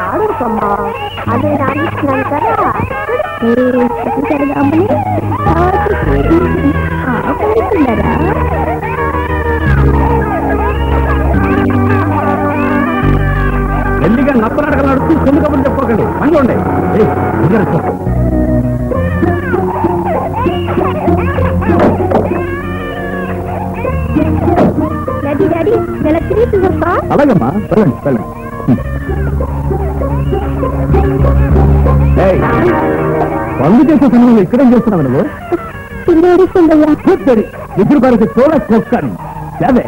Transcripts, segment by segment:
ఆడుకోమ్మా అదే రాణిస్తున్నాను కదా జరగామని ఆడుతున్నారా ఎల్లిగా నప్పనాటకలు నడుస్తూ కొన్ని కబుర్లు చెప్పుకోకండి పని ఉండే అలాగమ్మా వెళ్ళండి వెళ్ళండి పనులు చేసే సమయంలో ఇక్కడేం చేస్తున్నావు నువ్వు ఇప్పుడు మనకి చూడ కొక్కని అదే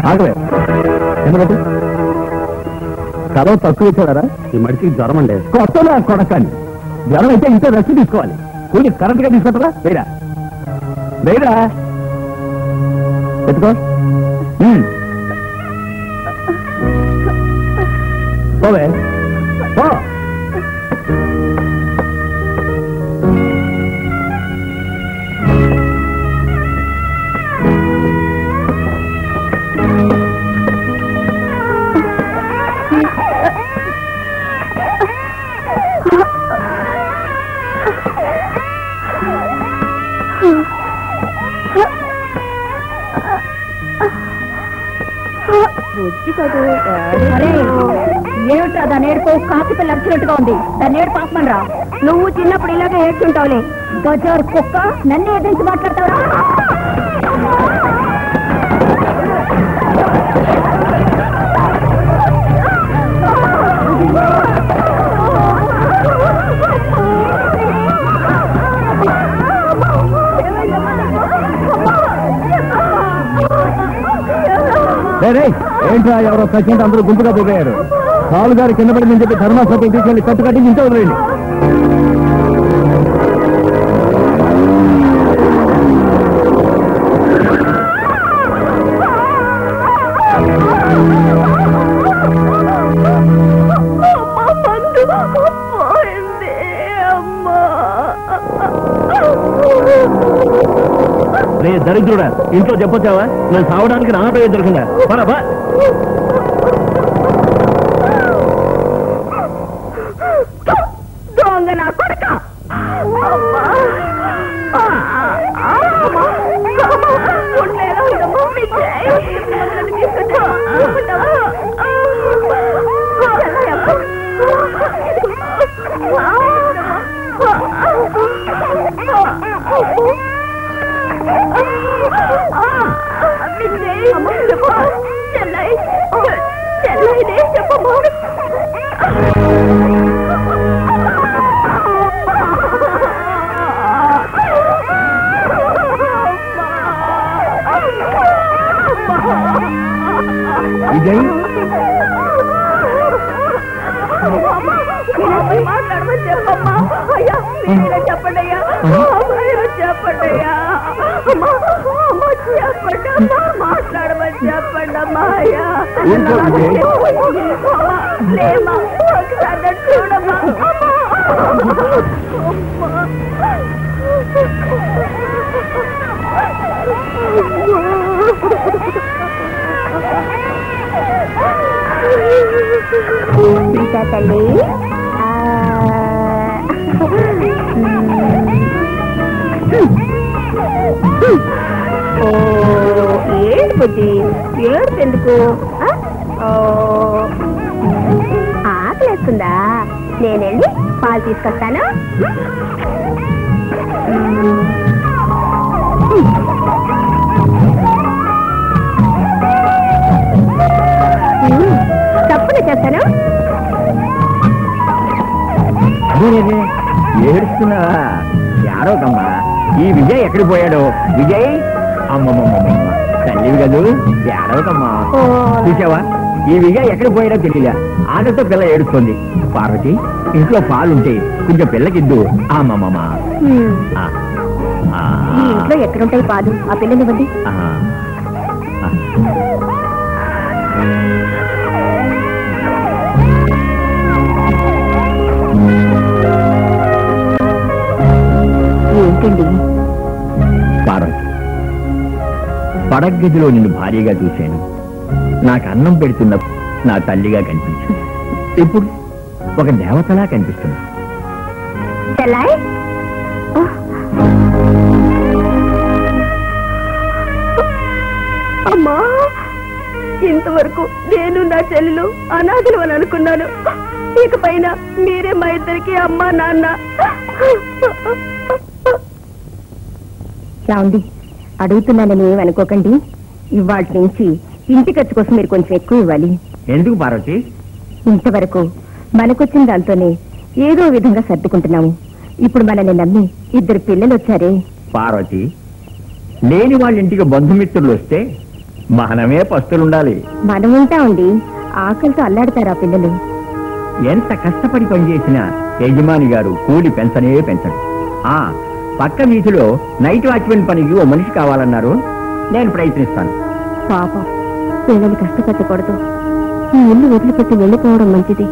ఆగలే ఎందుకంటే కలవ తక్కువ ఇచ్చాడారా ఈ మడికి జ్వరం అండి కొత్తలో కొడకండి జ్వరం అయితే ఇంట్లో రెస్ట్ తీసుకోవాలి కూలి కరెంట్ గా తీసుకుంటారా వేరా వేరా పెట్టుకో పోవే పో ఏమిట్రా దాని ఏడుకో కాకి పిల్ల అరిచినట్టుగా ఉంది దాన్ని ఏడు పాపమని రా నువ్వు చిన్నప్పుడు ఇలాగే ఏడ్చుంటావులే గజారు కుక్క నన్ను ఎదిరించి మాట్లాడతావురా ఏంట్రా ఎవరో సచిన్ అందరూ గుంపుగా పోయారు కాలు గారు కింద పడిందని చెప్పి ధర్మాసభకు తీసుకెళ్లి కట్టు కట్టి ఇంట్లో వదిలేండి రే దరిద్రుడా ఇంట్లో చెప్పొచ్చావా నేను సావడానికి నా పేరు దొరికిందా బా దొంగ నా కొడుక చెల్లై చెల్లైనే చెప్పమ్మా విజయ్ మాట్లాడమని చెప్పమ్మా అయ్యా మీరే చెప్పండి అయ్యా చెప్పండి అయ్యా చెప్పండి మాట్లాడమని చెప్పండి అమ్మా అయ్యా లేమా ఒకసారి చూడమ్మా ఇంకా తల్లి ఏడు బుద్ధి ఏడు ఎందుకు ఆకలేస్తుందా నేనెళ్ళి పాలు తీసుకొస్తాను తప్పని చేస్తాను ఏడుస్తున్నావా యారోకమ్మా ఈ విజయ్ ఎక్కడికి పోయాడు విజయ్ అమ్మమ్మమ్మ తల్లివి కదూ ఏడవకమ్మా చూసావా ఈ విజయ్ ఎక్కడికి పోయాడో తెలియదా ఆటతో పిల్ల ఏడుస్తుంది పార్వతి ఇంట్లో పాలుంటే కొంచెం పిల్లకిద్దు అమ్మమ్మమ్మ ఇంట్లో ఎక్కడుంటాయి పాలు ఆ పిల్లనివ్వండి ఏంటండి పార్వతి పడగదిలో నిన్ను భారీగా చూశాను. నాకు అన్నం పెడుతున్న నా తల్లిగా కనిపించు. ఇప్పుడు ఒక దేవతలా కనిపిస్తున్నా. అమ్మా, ఇంతవరకు నేను నా చెల్లెలు అనాథలు అని అనుకున్నాను. ఇకపైన మీరే మా ఇద్దరికి అమ్మా నాన్న. చాంది, అడుగుతున్నానని ఏమనుకోకండి. ఇవాటి నుంచి ఇంటి ఖర్చు కోసం మీరు కొంచెం ఎక్కువ ఇవ్వాలి. ఎందుకు పార్వతి? ఇంతవరకు మనకొచ్చిన దాంతోనే ఏదో విధంగా సర్దుకుంటున్నాము. ఇప్పుడు మనల్ని నమ్మి 2 పిల్లలు వచ్చారే. పార్వతి, లేని వాళ్ళ ఇంటికి బంధుమిత్రులు వస్తే మనమే పస్తులుండాలి. మనం ఉంటామండి. ఆకలితో అల్లాడతారు ఆ పిల్లలు. ఎంత కష్టపడి పనిచేసినా యజమాని గారు కూలి పెంచనే పెంచడు. పక్క వీధిలో నైట్ వాచ్మెన్ పనికి ఓ మనిషి కావాలన్నారు. నేను ప్రయత్నిస్తాను. పాపం, పిల్లలు కష్టపెట్టకూడదు. ఈ ఇల్లు వదిలిపెట్టి వెళ్ళిపోవడం మంచిది.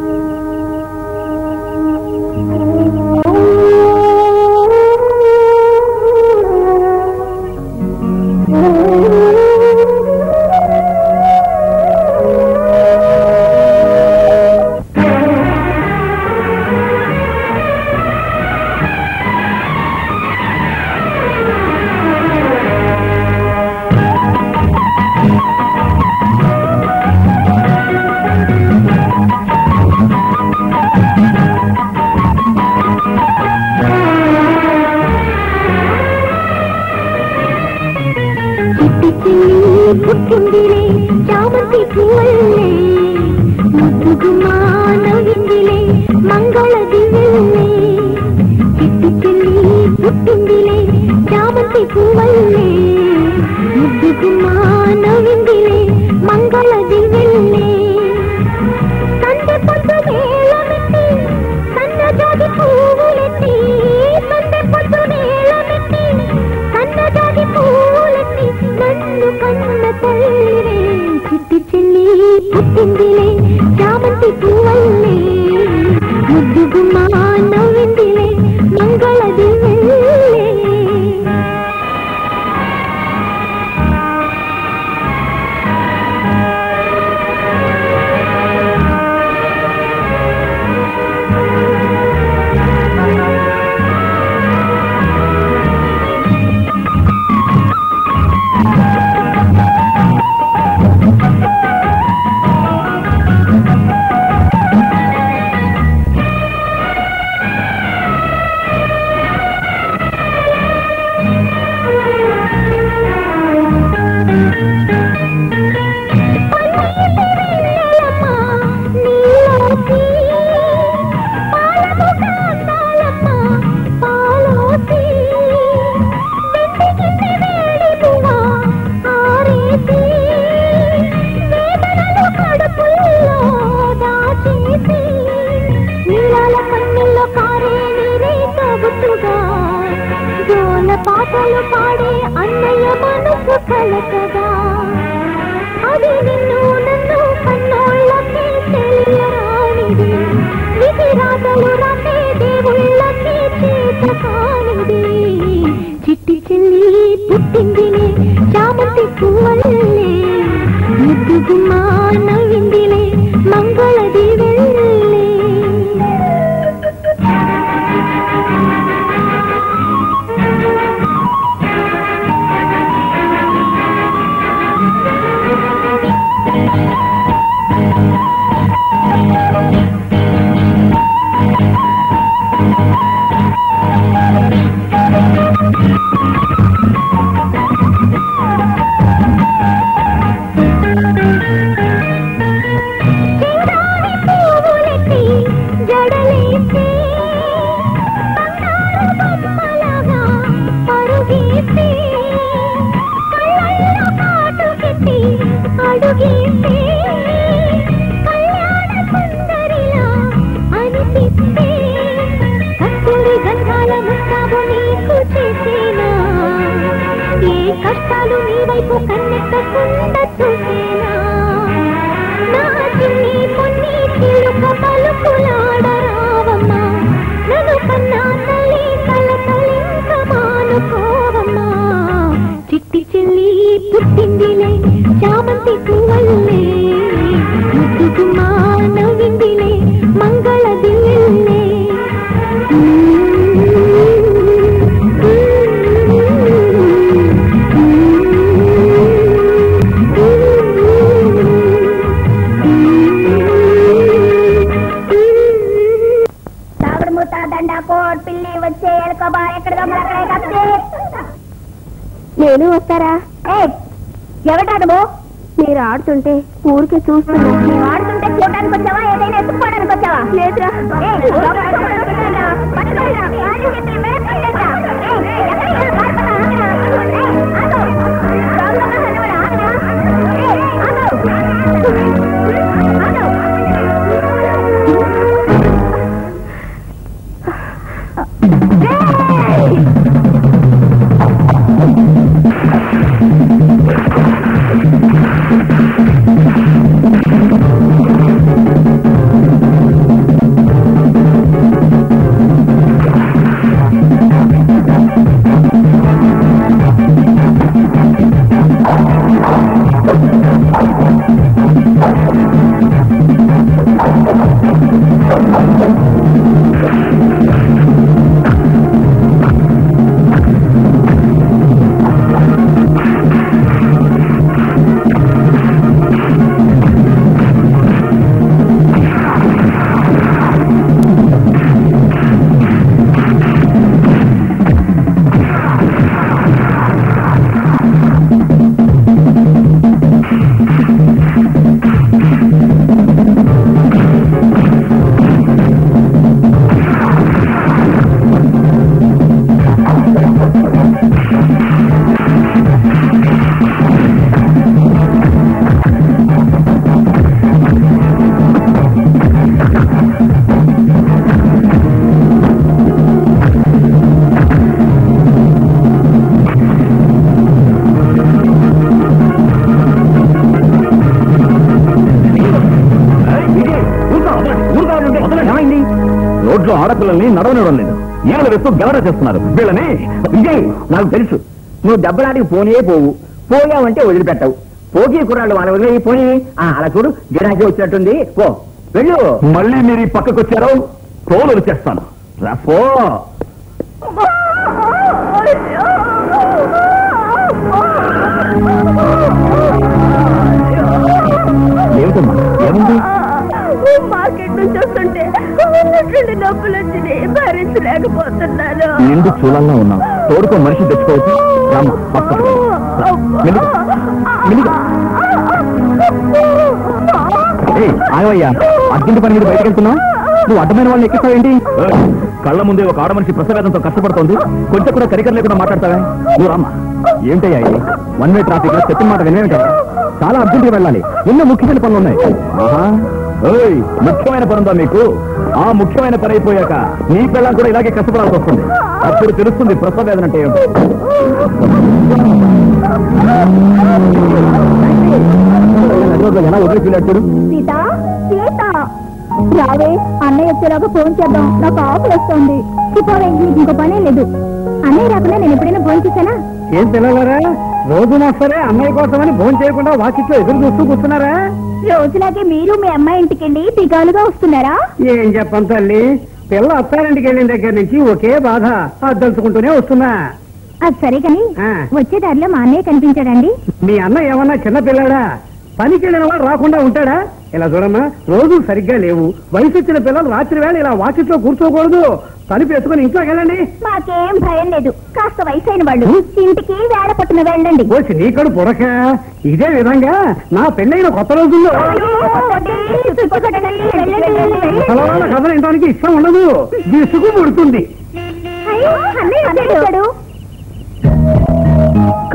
పుట్టిందిలే చామంతి పువ్వులే, ముద్దుగుమా నవ్విందిలే మంగళ దివ్వులే. చిట్టి చెల్లి పుట్టిందిలే చామంతి పువ్వులే, ముద్దుగుమా నవ్విందిలే మంగళ దివ్వులే. సందె పొద్దు వేళమెత్తి సన్నజాజి పువ్వులెత్తి, సందె పొద్దు వేళమెత్తి సన్నజాజి పువ్వులెత్తి నన్ను కన్న తల్లిరే. చిట్టి చెల్లి పుట్టిందిలే చామంతి పువ్వులే, ముద్దుగుమా నవ్విందిలే మంగళ దివ్వులే. పాటలు పాడే అన్నయ్య మనసు కలకదా, అది నిన్ను నన్ను కన్నోళ్ళకి తెలియరానిది. విధి రాతలు రాసే దేవుళ్ళకి చేత కానిది. చిట్టి చెల్లి పుట్టిందిలే చామంతి పువ్వులే, ముద్దుగుమా నవ్విందిలే మంగళ దివ్వులే. కష్టాలు నీ వైపు కన్నెక్కకుండా చూసేనా, నా చిన్ని పొన్ని చిలుక పలుకులాడరావమ్మా, నన్ను కన్నా తల్లి కలకలింక మానుకోవమ్మా. చిట్టి చెల్లి పుట్టిందిలే చామంతి పువ్వల్లే ముద్దుకుమా నవ్విందిలే మంగళ దిల్లే నేను వస్తారా? ఎవటాడబో మీరు ఆడుతుంటే ఊరికే చూస్తున్నా. మీరు ఆడుతుంటే చూడడానికి వచ్చావా ఏదైనా ఎత్తుకోవడానికి వచ్చావా? లేదురా. ఆడపిల్లల్ని నడవనివ్వడం లేదు. ఏళ్ళు వేస్తూ గెలర చేస్తున్నారు వీళ్ళని. విజయ్, నాకు తెలుసు నువ్వు దెబ్బలాడికి పోనే పోవు. పోయావంటే వదిలిపెట్టవు. పోకి కుర్రాళ్ళు వాళ్ళ వదిలి పోనీ. అలా చూడు, గిరాకీ వచ్చినట్టుంది. పో వెళ్ళు. మళ్ళీ మీరు ఈ పక్కకు వచ్చారో తోలు వచ్చేస్తాను. పో. ఏమిటమ్మా, ఏముంది? మార్కెట్ నుంచి వస్తుంటే డబ్బులు వచ్చి భరించలేకపోతున్నాను. నిండు చూడాలని ఉన్నావు. తోడుకో మనిషి తెచ్చుకోవచ్చు. ఆగవయ్యా, అర్జెంట్ పని మీద బయటకు వెళ్తున్నావు. నువ్వు అడ్డమైన వాళ్ళని ఎక్కిస్తావేంటి? కళ్ళ ముందే ఒక ఆడ మనిషి ప్రసవేదంతో కష్టపడుతోంది. కొంచెం కూడా కరికర లేకుండా మాట్లాడతావా? నువ్వు రామ్మా. ఏంటయ్యా ఇది? వన్ వే ట్రాఫిక్ లో చెప్పిన మాట వినేమిటా? చాలా అర్జెంట్గా వెళ్ళాలి. ఎన్నో ముఖ్యమైన పనులు ఉన్నాయి. ముఖ్యమైన పనుందా మీకు? ఆ ముఖ్యమైన పని అయిపోయాక నీ పిల్లలు కూడా ఇలాగే కష్టపడాల్సి వస్తుంది. అప్పుడు తెలుస్తుంది ప్రసవ వేదన అంటే ఏమిటో. ఎలా వదిలిపోయినట్టు? సీత, సీత రావే. అన్నయ్య వచ్చేలాగా ఫోన్ చేద్దాం. నాకు ఆఫర్ వస్తుంది. చెప్పవే, నీకు ఇంకో పనే లేదు. అన్నయ్య రాకుండా నేను ఎప్పుడైనా ఫోన్ చేశానా? ఏం పిల్లలారా, రోజు వస్తారే అన్నయ్య కోసమని ఫోన్ చేయకుండా వాకిట్లో ఎదురు చూస్తూ కూర్చున్నారా? రోజులాగే మీరు మీ అమ్మాయి ఇంటికెళ్ళి పిగాలుగా వస్తున్నారా? ఏం చెప్పను తల్లి, పిల్ల అత్తారింటికి వెళ్ళిన దగ్గర నుంచి ఒకే బాధ. అద్దలుచుకుంటూనే వస్తున్నా. అది సరే కాని వచ్చే దారిలో మా అన్నయ్య కనిపించాడండి. మీ అన్న ఏమన్నా చిన్న పిల్లాడా? పనికి వెళ్ళిన వాడు రాకుండా ఉంటాడా? ఇలా చూడమ్మా, రోజు సరిగ్గా లేవు. వయసు వచ్చిన పిల్లలు రాత్రి వేళ ఇలా వాకిట్లో కూర్చోకూడదు. తలుపు ఎత్తుకుని ఇంట్లోకి వెళ్ళండి. మాకేం భయం లేదు. కాస్త వయసు అయిన వాళ్ళు ఇంటికి వేడ పట్టున వెళ్ళండి. వచ్చి నీ కడు పొడక. ఇదే విధంగా నా పెళ్ళైన కొత్త రోజుల్లో కథలు వినడానికి ఇష్టం ఉండదు. విసుగు పుడుతుంది.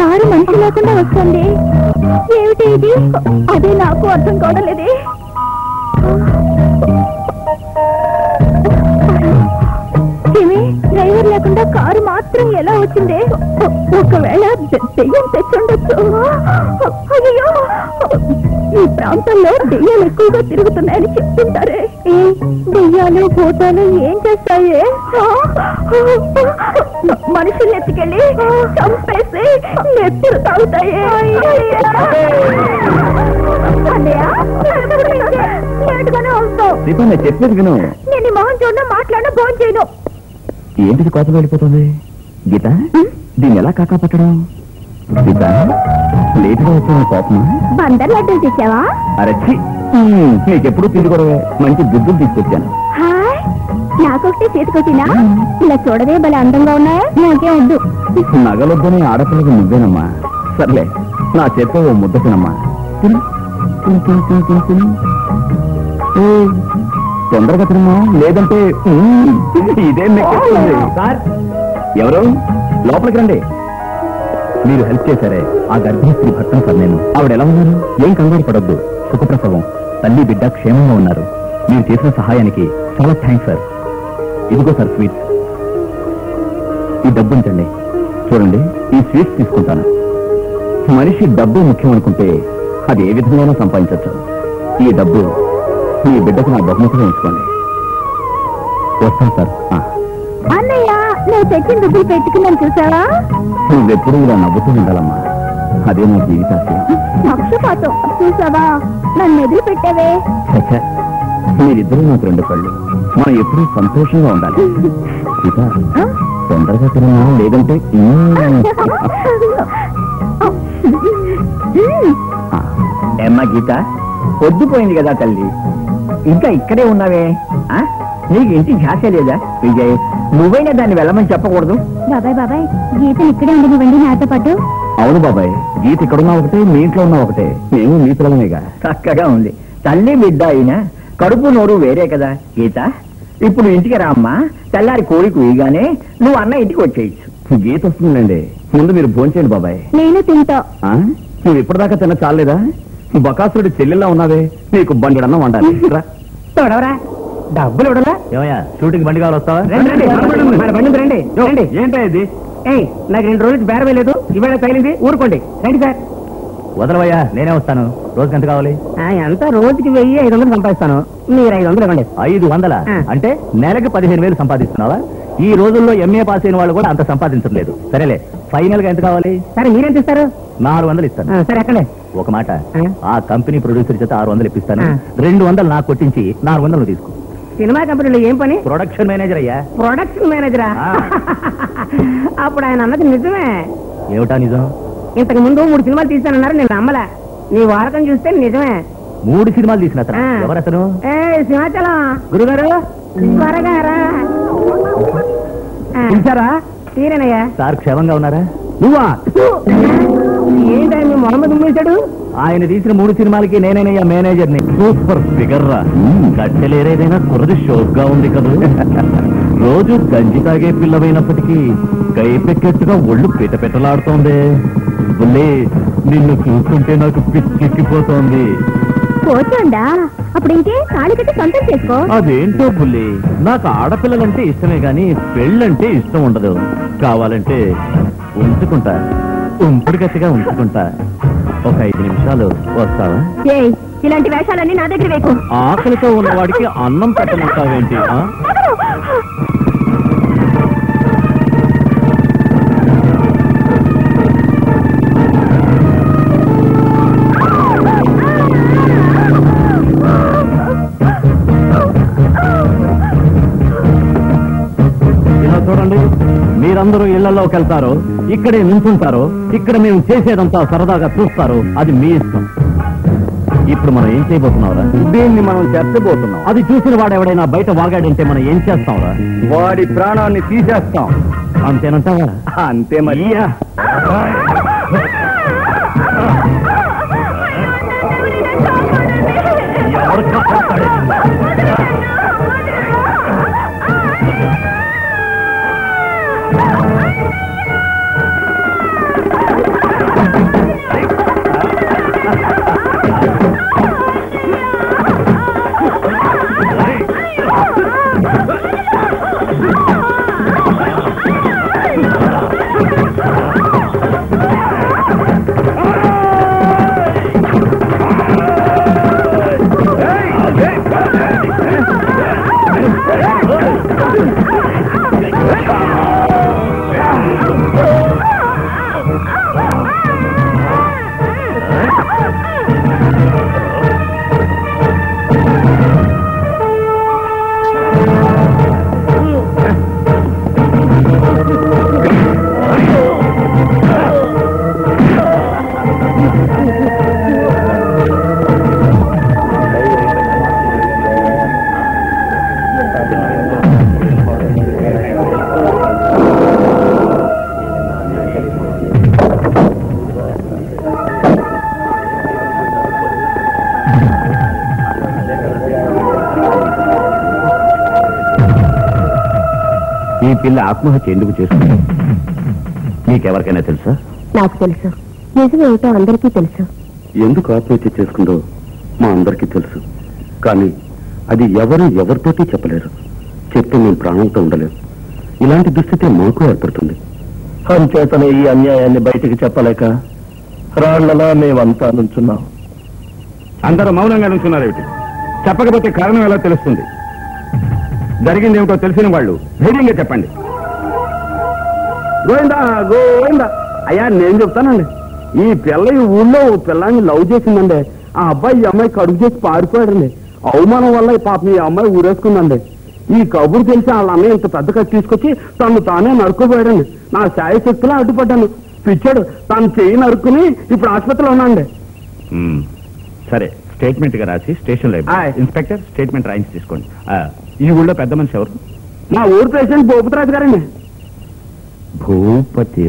కారు మనిషి లేకుండా వస్తుంది. ఏమిటి ఇది? అదే నాకు అర్థం కావట్లేదే. డ్రైవర్ లేకుండా కారు మాత్రం ఎలా వచ్చిందే? ఒకవేళ దెయ్యం తెచ్చుండొచ్చు. అయ్యో, ఈ ప్రాంతంలో దెయ్యాలు ఎక్కువగా తిరుగుతున్నాయని చెప్తుంటారే. ఈ దెయ్యాలు భూతాలు ఏం చేస్తాయే? మనుషుల్ని ఎత్తుకెళ్ళి చంపేసి నెత్తురు తాగుతాయే. చెప్పేది విను. నేను ఈ మొహం చూడడం మాట్లాడడం ఫోన్ చేయను. ఏంటిది కోపం వెళ్ళిపోతుంది? గీత, దీన్ని ఎలా కాకా పట్టడం? గీత, లేటుగా వచ్చిన కోపమా? బందర్ లడ్డూలు తెచ్చావా? అరచి, నీకెప్పుడు తిరిగొడవే. మంచి బుద్ధులు తీసుకొచ్చాను. హాయ్, నాకొస్తే చేతికొచ్చినా? ఇలా చూడవే భలే అందంగా ఉన్నాయా? నాకే వద్దు. నగలొద్దని ఆడపిల్లకి నువ్వేనమ్మా. సర్లే, నా చేత్తో ఓ ముద్ద తినమ్మా. తిను, తిను, తిను, తిను, తిను, తిను. తొందరగా తినమ్మా, లేదంటే ఇదే మెక్కేస్తుంది. సార్, ఎవరు? లోపలికి రండి. మీరు హెల్ప్ చేశారే ఆ గర్భిణీ స్త్రీ భర్తను సార్ నేను. ఆవిడ ఎలా ఉన్నారు? ఏం కంగారు పడొద్దు. సుఖప్రసవం, తల్లి బిడ్డ క్షేమంగా ఉన్నారు. మీరు చేసిన సహాయానికి చాలా థ్యాంక్స్ సార్. ఇదిగో సార్ స్వీట్స్. ఈ డబ్బు ఉంచండి. చూడండి, ఈ స్వీట్స్ తీసుకుంటాను. మనిషి డబ్బు ముఖ్యం అనుకుంటే అది ఏ విధంగానూ సంపాదించవచ్చు. ఈ డబ్బు మీ బిడ్డకు నా బహుమతిగా ఉంచుకోండి. వస్తాను సార్. అన్నయ్య, నువ్వు తెచ్చిన డబ్బులు పెట్టుకున్నాను చూసావా? నువ్వెప్పుడు ఇలా నవ్వుతూ ఉండాలమ్మా. అదే నా జీవితాశయం. పక్షపాతం చూసావా? నన్ను ఎదురు పెట్టావే. చచ్చా, మీరిద్దరూ నాకు రెండు కళ్ళు. మనం ఎప్పుడూ సంతోషంగా ఉండాలి. సీత, తొందరగా తిన్నా, లేదంటే ఏమ్మా గీత, పొద్దుపోయింది కదా తల్లి, ఇంకా ఇక్కడే ఉన్నావే? నీకు ఇంటి ఝాసే లేదా? విజయ్, నువ్వైనా దాన్ని వెళ్ళమని చెప్పకూడదు. బాబాయ్ బాబాయ్, గీతను ఇక్కడే ఉండి నువ్వండి నాతో పాటు. అవును బాబాయ్, గీత ఇక్కడున్నా ఒకటే, మీ ఇంట్లో ఉన్నా ఒకటే. మేము మీ పిల్లలమేగా. చక్కగా ఉంది. తల్లి బిడ్డ అయినా కడుపు నోరు వేరే కదా. గీత, ఇప్పుడు ఇంటికి రామ్మా. తెల్లారి కోడి కూయగానే నువ్వు అన్న ఇంటికి వచ్చేయచ్చు. గీత వస్తుందండి. ముందు మీరు భోంచేయండి బాబాయ్. నేను తింటా. నువ్వు ఇప్పటిదాకా తిన్న చాలేదా? బకాసురుడి చెల్లెల్లా ఉన్నావే, నీకు బండిడన్నా వండాలి. తోడవరా, డబ్బులు ఇవ్వడలా? ఏమయ్యా, షూటింగ్ బండి కావాలి, వస్తావా? రండి. ఏంటో ఇది? నాకు 2 రోజులు బేర వేయలేదు, ఇవాళ తగిలింది, ఊరుకోండి. రండి సార్. వదలవయ్యా, నేనే వస్తాను. రోజుకి ఎంత కావాలి? ఎంత రోజుకి 1500 సంపాదిస్తాను. మీరు 500 ఇవ్వండి. 500? అంటే నెలకి 15,000 సంపాదిస్తున్నావా? ఈ రోజుల్లో ఎంఏ పాస్ అయిన వాళ్ళు కూడా అంత సంపాదించట్లేదు. సరేలే, ఫైనల్ గా ఎంత కావాలి? సరే, మీరేంత ఇస్తారు? 400 ఇస్తాను. సరే, ఎక్కడే? ఒక మాట, ఆ కంపెనీ ప్రొడ్యూసర్ చేత 600 ఇప్పిస్తాను. 200 నాకు కొట్టించి 400 తీసుకో. సినిమా కంపెనీలో ఏం పని? ప్రొడక్షన్ మేనేజర్ అయ్యా. ప్రొడక్షన్ మేనేజరా? అప్పుడు ఆయన అన్నది నిజమే. ఏమిటా నిజం? ఇంతకు ముందు 3 సినిమాలు తీస్తానన్నారు, నేను నమ్మలా. నీ వాడకం చూస్తే నిజమే. 3 సినిమాలు తీసిన ఎవరు అతను? సింహాచలం గురుగారు, త్వరగా రా. పిలిచారా? తీరేనయ్యా. సార్ క్షేమంగా ఉన్నారా? నువ్వా? ఏంటని మొహమ్మద్ ఉమ్మేశాడు? ఆయన తీసిన 3 సినిమాలకి నేనేనయ్యా మేనేజర్ని. సూపర్ ఫిగర్ రా. కట్టెలేరేదైనా కుర్రది షోక్గా ఉంది కదా. రోజు గంజి తాగే పిల్లవైనప్పటికీ కైపెక్కెట్టుగా ఒళ్ళు పెట్టలాడుతోంది. బుల్లే, నిన్ను చూస్తుంటే నాకు పిచ్చెక్కిపోతోంది. పోతుందా? అప్పుడు ఇంకే తాళి కట్టి సొంతం చేసుకో. అదేంటో బుల్లి, నాకు ఆడపిల్లలంటే ఇష్టమే గాని పెళ్ళంటే ఇష్టం ఉండదు. కావాలంటే ఉంచుకుంటా, ఉంపుడు గట్టిగా ఉంచుకుంటా. ఒక 5 నిమిషాలు వస్తావా? ఇలాంటి వేషాలన్నీ నా దగ్గర వేకు. ఆకలితో ఉన్నవాడికి అన్నం పెట్టమంటావేంటి? ఇలా చూడండి, మీరందరూ ఇళ్లలోకి వెళ్తారు, ఇక్కడే నించుంటారు, ఇక్కడ మేము చేసేదంతా సరదాగా చూస్తారు. అది మీ ఇష్టం. ఇప్పుడు మనం ఏం చేయబోతున్నావురా? దీన్ని మనం చర్చబోతున్నాం. అది చూసిన వాడు ఎవడైనా బయట వాగాడంటే మనం ఏం చేస్తాంరా? వాడి ప్రాణాన్ని తీసేస్తాం. అంతేనంటావా? అంతే మరి. ఎవరు కాపాడతాడు? ఈ పిల్ల ఆత్మహత్య ఎందుకు చేస్తుంది నీకెవరికైనా తెలుసా? నాకు తెలుసు, నిజమేమిటో అందరికీ తెలుసు. ఎందుకు ఆత్మహత్య చేసుకుందో మా అందరికీ తెలుసు. కానీ అది ఎవరితోటి చెప్పలేరు. చెప్తే మేము ప్రాణంతో ఉండలేము. ఇలాంటి దుస్థితి మాకు ఏర్పడుతుంది. అంచేతనే ఈ అన్యాయాన్ని బయటికి చెప్పలేక రాళ్లలా మేమంతా నుంచున్నాం. అందరూ మౌనంగా నుంచున్నారేమిటి? చెప్పకపోతే కారణం ఎలా తెలుస్తుంది? జరిగిందేమిటో తెలిసిన వాళ్ళు ధైర్యంగా చెప్పండి. గోవిందా గోవిందా. అయ్యా నేను చెప్తానండి. ఈ పిల్ల ఈ ఊళ్ళో పిల్లాన్ని లవ్ చేసిందండి. ఆ అబ్బాయి ఈ అమ్మాయి కడుపు చేసి పారిపోయాడండి. అవమానం వల్ల ఈ పాపం ఈ అమ్మాయి ఊరేసుకుందండి. ఈ కబురు తెలిసి వాళ్ళ అన్నయ్య ఇంత పెద్ద కత్తి తీసుకొచ్చి తను తానే నరుక్కుపోయాడండి. నా శాయశక్తిలో అడ్డుపడ్డాను. పిచ్చాడు. తను చెయ్యి నరుక్కుని ఇప్పుడు ఆసుపత్రిలో ఉన్నాండి. సరే, స్టేట్మెంట్ గా రాసి స్టేషన్ లో ఇన్స్పెక్టర్ స్టేట్మెంట్ రాయించి తీసుకోండి. ఈ ఊళ్ళో పెద్ద మనిషి ఎవరు? మా ఊరు ప్రెసిడెంట్ భూపతిరాజు గారండి. భూపతి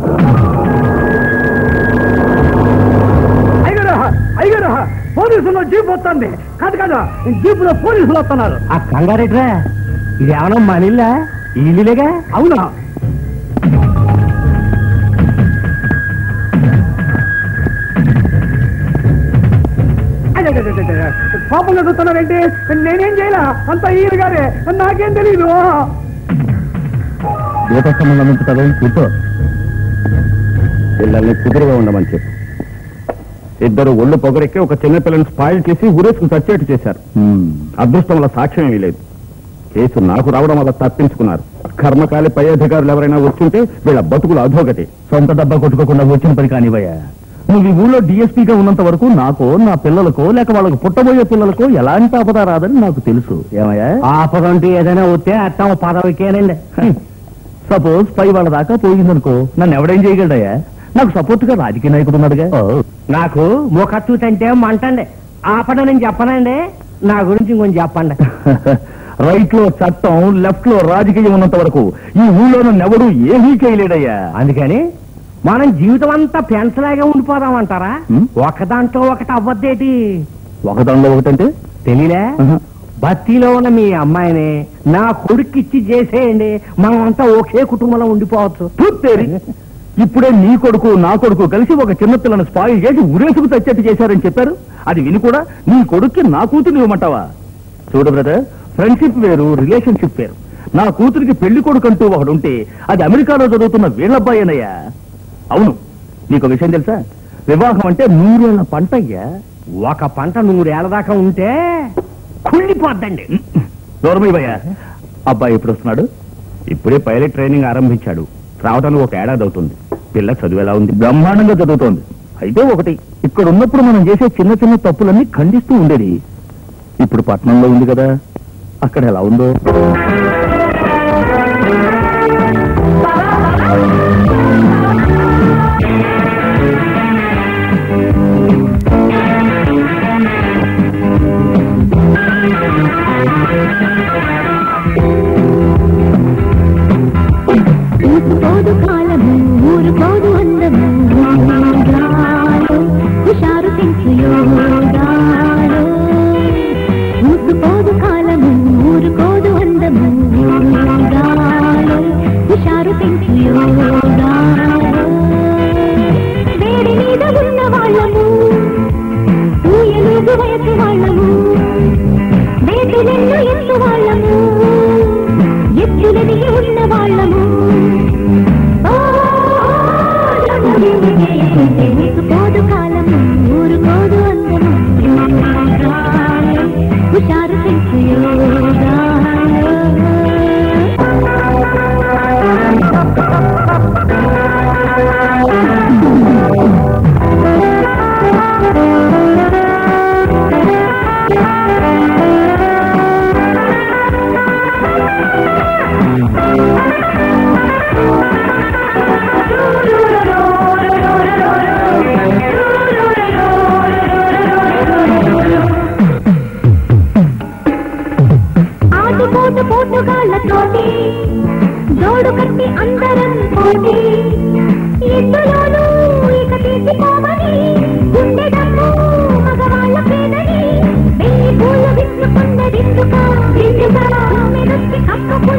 అయ్యారు పోలీసులో జీప్ వస్తుంది. కాదు కాదు, జీపులో పోలీసులు వస్తున్నారు. ఆ కంగారెడ్రా, ఇది ఏమన్నా మన ఇల్లులేగా? అవునా? పాపంగా చూస్తున్నారేంటి? నేనేం చేయలా, అంత ఈయన గారే. నాకేం తెలీదు. దూత సంబంధం ఉంచుతారు. కూర్చో. పిల్లల్ని కుదురుగా ఉండమని చెప్పు. ఇద్దరు ఒళ్ళు పొగరెక్కి ఒక చిన్న పిల్లని స్పాయిల్ చేసి ఊరేసుకు చచ్చేట్టు చేశారు. అదృష్టం వల్ల సాక్ష్యం ఏమీ లేదు. కేసు నాకు రావడం వల్ల తప్పించుకున్నారు. కర్మకాలి పై అధికారులు ఎవరైనా వచ్చుంటే వీళ్ళ బతుకులు అధోగతి. సొంత డబ్బా కొట్టుకోకుండా వచ్చిన పని కానివయ్యా. నువ్వు ఈ ఊళ్ళో డిఎస్పీగా ఉన్నంత వరకు నాకో, నా పిల్లలకో, లేక వాళ్ళకు పుట్టబోయే పిల్లలకో ఎలాంటి ఆపద రాదని నాకు తెలుసు. ఏమయ్యా? ఆపద అంటే ఏదైనా వస్తే అట్టం పదవికేనండి. సపోజ్ పై వాళ్ళ దాకా పోయిందనుకో, నన్ను ఎవడేం చేయగలడయ్యా? నాకు సపోర్ట్ గా రాజకీయ నాయకుడు ఉన్నాడుగా. నాకు ముఖచ్చూతంటే మంటండి. ఆపద నేను చెప్పనండి. నా గురించి ఇంకొంచెం చెప్పండి. రైట్ లో చట్టం, లెఫ్ట్ లో రాజకీయం ఉన్నంత వరకు ఈ ఊళ్ళో నన్నెవడూ ఏమీ చేయలేడయ్యా. అందుకని మనం జీవితం అంతా పెన్సలాగా ఉండిపోదామంటారా? ఒక దాంట్లో ఒకటి అవ్వద్దేటి. ఒకదానిలో ఒకటంటే తెలీలే? బస్తీలో ఉన్న మీ అమ్మాయిని నా కొడుక్కిచ్చి చేసేయండి, మనం అంతా ఒకే కుటుంబంలో ఉండిపోవచ్చు. పూర్తేరి. ఇప్పుడే నీ కొడుకు నా కొడుకు కలిసి ఒక చిన్నపిల్లను స్పాయిల్ చేసి ఉరేసుకు తచ్చేట్టు చేశారని చెప్పారు. అది విని కూడా నీ కొడుక్కి నా కూతురు ఇవ్వమంటావా? చూడు బ్రదర్, ఫ్రెండ్షిప్ వేరు, రిలేషన్షిప్ వేరు. నా కూతురికి పెళ్లి కొడుకు అంటూ ఒకడుంటే అది అమెరికాలో చదువుతున్న వీళ్ళబ్బాయేనయ్యా. అవును, నీకు విషయం తెలుసా? వివాహం అంటే 100 ఏళ్ల పంట అయ్యా. ఒక పంట 100 ఏళ్ల దాకా ఉంటే కుళ్ళిపోద్దండి. దూరమయ్యా. అబ్బాయి ఎప్పుడు వస్తున్నాడు? ఇప్పుడే పైలట్ ట్రైనింగ్ ఆరంభించాడు. రావడానికి 1 ఏడాది అవుతుంది. పిల్ల చదువు ఎలా ఉంది? బ్రహ్మాండంగా చదువుతోంది. అయితే ఒకటి, ఇక్కడ ఉన్నప్పుడు మనం చేసే చిన్న చిన్న తప్పులన్నీ ఖండిస్తూ ఉండేది. ఇప్పుడు పట్నంలో ఉంది కదా, అక్కడ ఎలా ఉందో. Come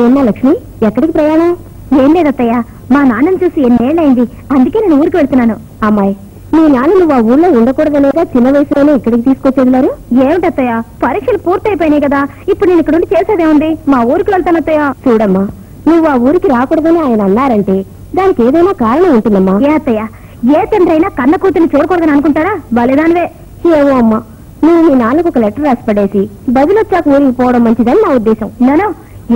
ఏమో లక్ష్మి, ఎక్కడికి ప్రయాణం? ఏం లేదత్తయ్య, మా నాన్నని చూసి ఎన్నేళ్ళైంది, అందుకే నేను ఊరికి వెళ్తున్నాను. అమ్మాయి, మీ నాన్న నువ్వు ఆ ఊళ్ళో ఉండకూడదనేగా చిన్న వయసులోనే ఇక్కడికి తీసుకొచ్చేదిలారు? ఏమిటత్తయ్య, పరీక్షలు పూర్తయిపోయినాయి కదా, ఇప్పుడు నేను ఇక్కడ ఉండి చేసేదేముంది? మా ఊరికి వెళ్తానత్తయ్య. చూడమ్మా, నువ్వు ఆ ఊరికి రాకూడదని ఆయన అన్నారంటే దానికి ఏదైనా కారణం ఉంటుందమ్మా. ఏ అత్తయ్య, ఏ తండ్రి అయినా కన్న కూతురిని చూడకూడదని అనుకుంటారా? బలిదానివే. ఏవో అమ్మా, నువ్వు మీ నాన్నకు ఒక లెటర్ రాసి పడేసి బదులొచ్చాక ఊరికి పోవడం మంచిదని నా ఉద్దేశం. నేను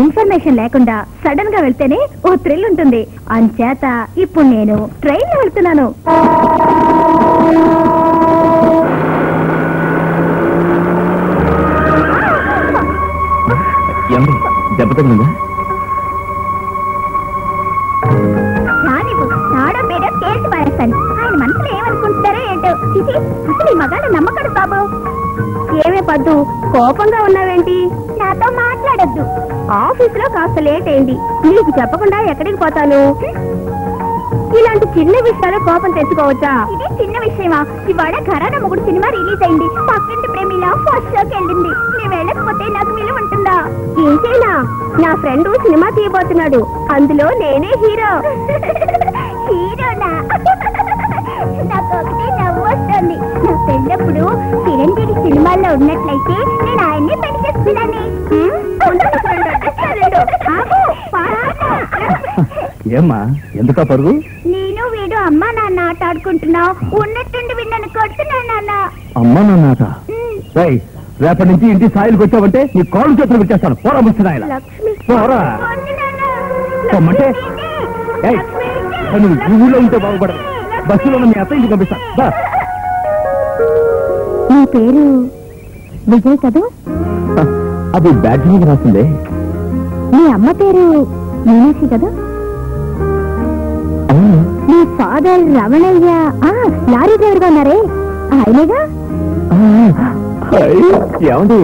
ఇన్ఫర్మేషన్ లేకుండా సడన్ గా వెళ్తేనే ఓ థ్రిల్ ఉంటుంది. అంచేత ఇప్పుడు నేను ట్రైన్ లో వెళ్తున్నాను. దెబ్బ తగిలిందా? నాడో పేడో తేల్చి పారేస్తాను. ఆయన మనసులో ఏమనుకుంటారో ఏంటో. అసలు ఈ మగాడు నమ్మకడు బాబు. ఏమే పద్దు, కోపంగా ఉన్నావేంటి? నాతో మాట్లాడొద్దు. ఆఫీస్ లో కాస్త లేట్ అయింది, నీకు చెప్పకుండా ఎక్కడికి పోతాను? ఇలాంటి చిన్న విషయాలు కోపం తెచ్చుకోవచ్చా? ఇది చిన్న విషయమా? ఇవాళ ఘరానా మొగుడు సినిమా రిలీజ్ అయింది. పక్కింటి ప్రేమిలా ఫస్ట్ షోకి వెళ్ళింది. నేను వెళ్ళకపోతే నాకు విలువ ఉంటుందా? ఏంటైనా నా ఫ్రెండ్ సినిమా తీయబోతున్నాడు, అందులో నేనే హీరో. హీరోనా? నాకు ఒకటే నవ్వు వస్తుంది. నా పెళ్ళప్పుడు చిరంజీవి సినిమాల్లో ఉన్నట్లయితే నేను ఆయన్ని పెళ్లి చేసుకున్నాను. ఏమ్మా, ఎందుకా పరుగు? నేను వీడు అమ్మా నాన్న ఆట ఆడుకుంటున్నావు. ఉన్నట్టుండి విన్నాను కొడుతున్నాను నాన్న. అమ్మా నాన్న రేపటి నుంచి ఇంటి స్థాయికి వచ్చావంటే నీ కాళ్ళు చేతులు పెట్టేస్తాను. పోరా ముస్తున్నాయన, పోరా. పొమ్మంటే నువ్వు ఈ ఊళ్ళో ఉంటే బాగుపడదు. బస్సులో మీ అత్త ఇంటికి పంపిస్తా. నీ పేరు విజయ్ కదా? అది బ్యాడ్జ్ మీద రాసిందే. మీ అమ్మ పేరు మీనాక్షి కదా? మీ ఫాదర్ రమణయ్య లారీ డ్రైవర్ గా ఉన్నారే, ఆయనేగా? ఏమండి,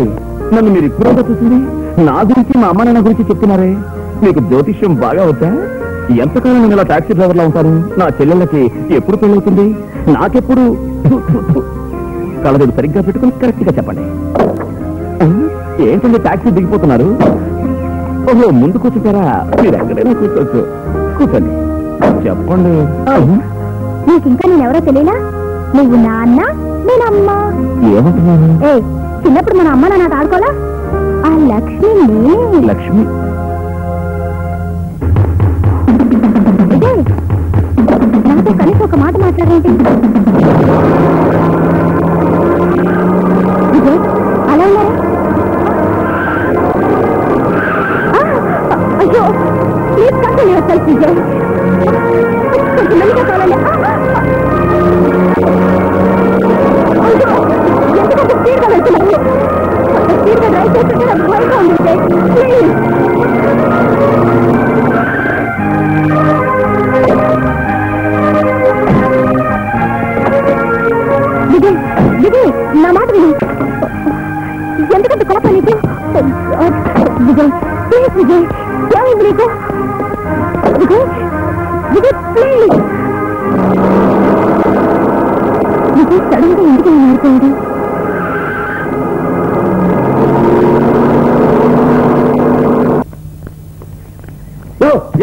నన్ను మీరు ఇప్పుడే చూసింది? నా గురించి మా అమ్మ నాన్న గురించి చెప్తున్నారే. మీకు జ్యోతిష్యం బాగా అవుతా? ఎంతకాలం నేను ఇలా టాక్సీ డ్రైవర్ లా ఉంటాను? నా చెల్లెళ్ళకి ఎప్పుడు పెళ్ళవుతుంది? నాకెప్పుడు? కళ్ళజోడు సరిగ్గా పెట్టుకుని కరెక్ట్ గా చెప్పండి. ఏంటండి టాక్సీ దిగిపోతున్నారు? ఓహో, ముందు కూర్చుంటారా? మీరు ఎక్కడైనా కూర్చోవచ్చు. కూర్చోండి, చెప్పండి. నీకు ఇంకా నేనెవరో తెలియనా? నువ్వు నాన్న, నేనమ్మ. ఏమంటున్నాను? చిన్నప్పుడు మన అమ్మ నాన్న ఆడుకోలా? ఆ లక్ష్మి నేనే. లక్ష్మి? నాతో కలిసి ఒక మాట మాట్లాడేంటి? విజయ్, అలా ఉన్నారా? అయ్యో, ప్లీజ్ కంపెనీ వస్తాను విజయ్. కొంచెం మెల్లిగా కావాలి. అయ్యో, ఎందుకంటే స్పీడ్గా వెళ్తున్నాను. స్పీడ్గా డ్రైవ్ చేస్తుంటే నాకు భయంగా ఉంది విజయ్. ప్లీజ్. నా మాట విను. ఎందుకంత కోపం నీకు? విజయ్ ప్లీజ్ విజయ్, ఏమైంది నీకు? విజయ్ విజయ్ ప్లీజ్. విజయ్ సడన్ గా ఎందుకు మారిపోయాడు?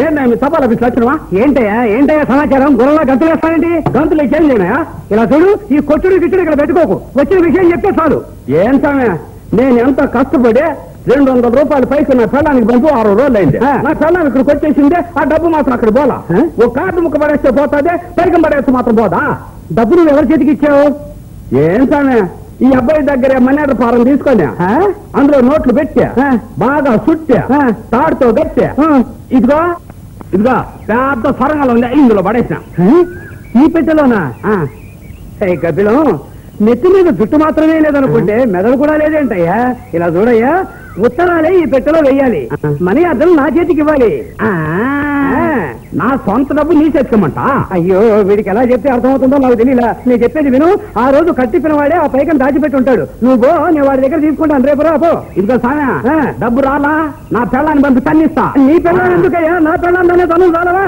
ఏంటా మీ సభలో వచ్చినవా? ఏంటయ్యా సమాచారం? గుర్రంలో గంతులు వేస్తానండి. గంతులు ఇచ్చేది లేనాయా? ఇలా చూడు, ఈ కొట్టుడు గిట్టుడు ఇక్కడ పెట్టుకోకు. వచ్చిన విషయం చెప్తే చాలు. ఏం సమయ, నేను ఎంత కష్టపడి 200 రూపాయలు పైకి నా పెళ్ళానికి పంపు 6 రోజులు అయింది. నా పెళ్ళానికి ఇక్కడికి వచ్చేసిందే, ఆ డబ్బు మాత్రం అక్కడ పోలా. ఒక కార్డు ముక్క పడేస్తే పోతాదే, పైకం పడేస్తే మాత్రం పోదా? డబ్బు నువ్వు ఎవరి చేతికి ఇచ్చావు? ఏం సమయ, ఈ అబ్బాయి దగ్గర మనేటర్ ఫారం తీసుకొని అందులో నోట్లు పెట్టా, బాగా చుట్టా, తాడుతో పెట్టా. ఇదిగో ఇదిగో పెద్ద సొరంగంలో ఉంది, ఇందులో పడేసిన. ఈ పెట్టెలోనా? కపిలం, నెత్తి మీద జుట్టు మాత్రమే లేదనుకుంటే మెదడు కూడా లేదేంటయ్యా? ఇలా చూడయ్యా, ఉత్తరాలే ఈ పెట్టెలో వెయ్యాలి, మనీ అర్థం నా చేతికి ఇవ్వాలి. నా సొంత డబ్బు నీ చేర్చుకోమంట. అయ్యో, వీడికి ఎలా చెప్తే అర్థమవుతుందో నాకు తెలియలా. నేను చెప్పేది విను. ఆ రోజు కట్టిపిన వాడే ఆ పైకం దాచిపెట్టి ఉంటాడు. నువ్వు నేను వాడి దగ్గర తీసుకుంటాను, రేపు రాపో. ఇదిగో సానా, డబ్బు రాలా, నా పెళ్ళాన్ని పంపి తన్నిస్తా. నీ పెళ్ళాన్ని ఎందుకయ్యా? నా పెళ్ళాన్ని తను రాలవా?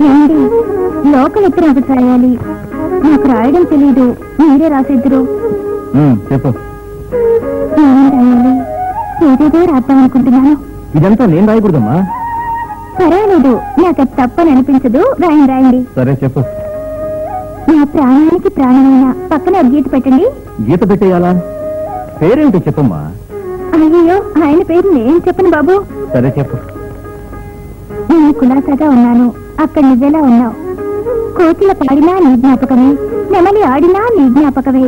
ఏంటి లోకల్ ఎక్కడ ఒకటి రాయాలి, నాకు రాయడం తెలీదు, మీరే రాసిద్దరు. చెప్పు. ఏమేం రాయాలి? ఏదేదో రాద్దాం అనుకుంటున్నాను. ఇదంతా నేను రాయకూడదమ్మా. పర్వాలేదు, నాకు అది తప్పని అనిపించదు, రాయండి. సరే చెప్పు. నా ప్రాణానికి ప్రాణమైన పక్కన గీత పెట్టండి. గీత పెట్టేయాలా? పేరేంటో చెప్పమ్మా. అయ్యో, ఆయన పేరు నేను చెప్పను బాబు. సరే చెప్పు. నేను కులాసాగా ఉన్నాను, అక్కడ నువ్వెలా ఉన్నావు? కోకిల పాడినా నీ జ్ఞాపకమే, నెమలి ఆడినా నీ జ్ఞాపకమే.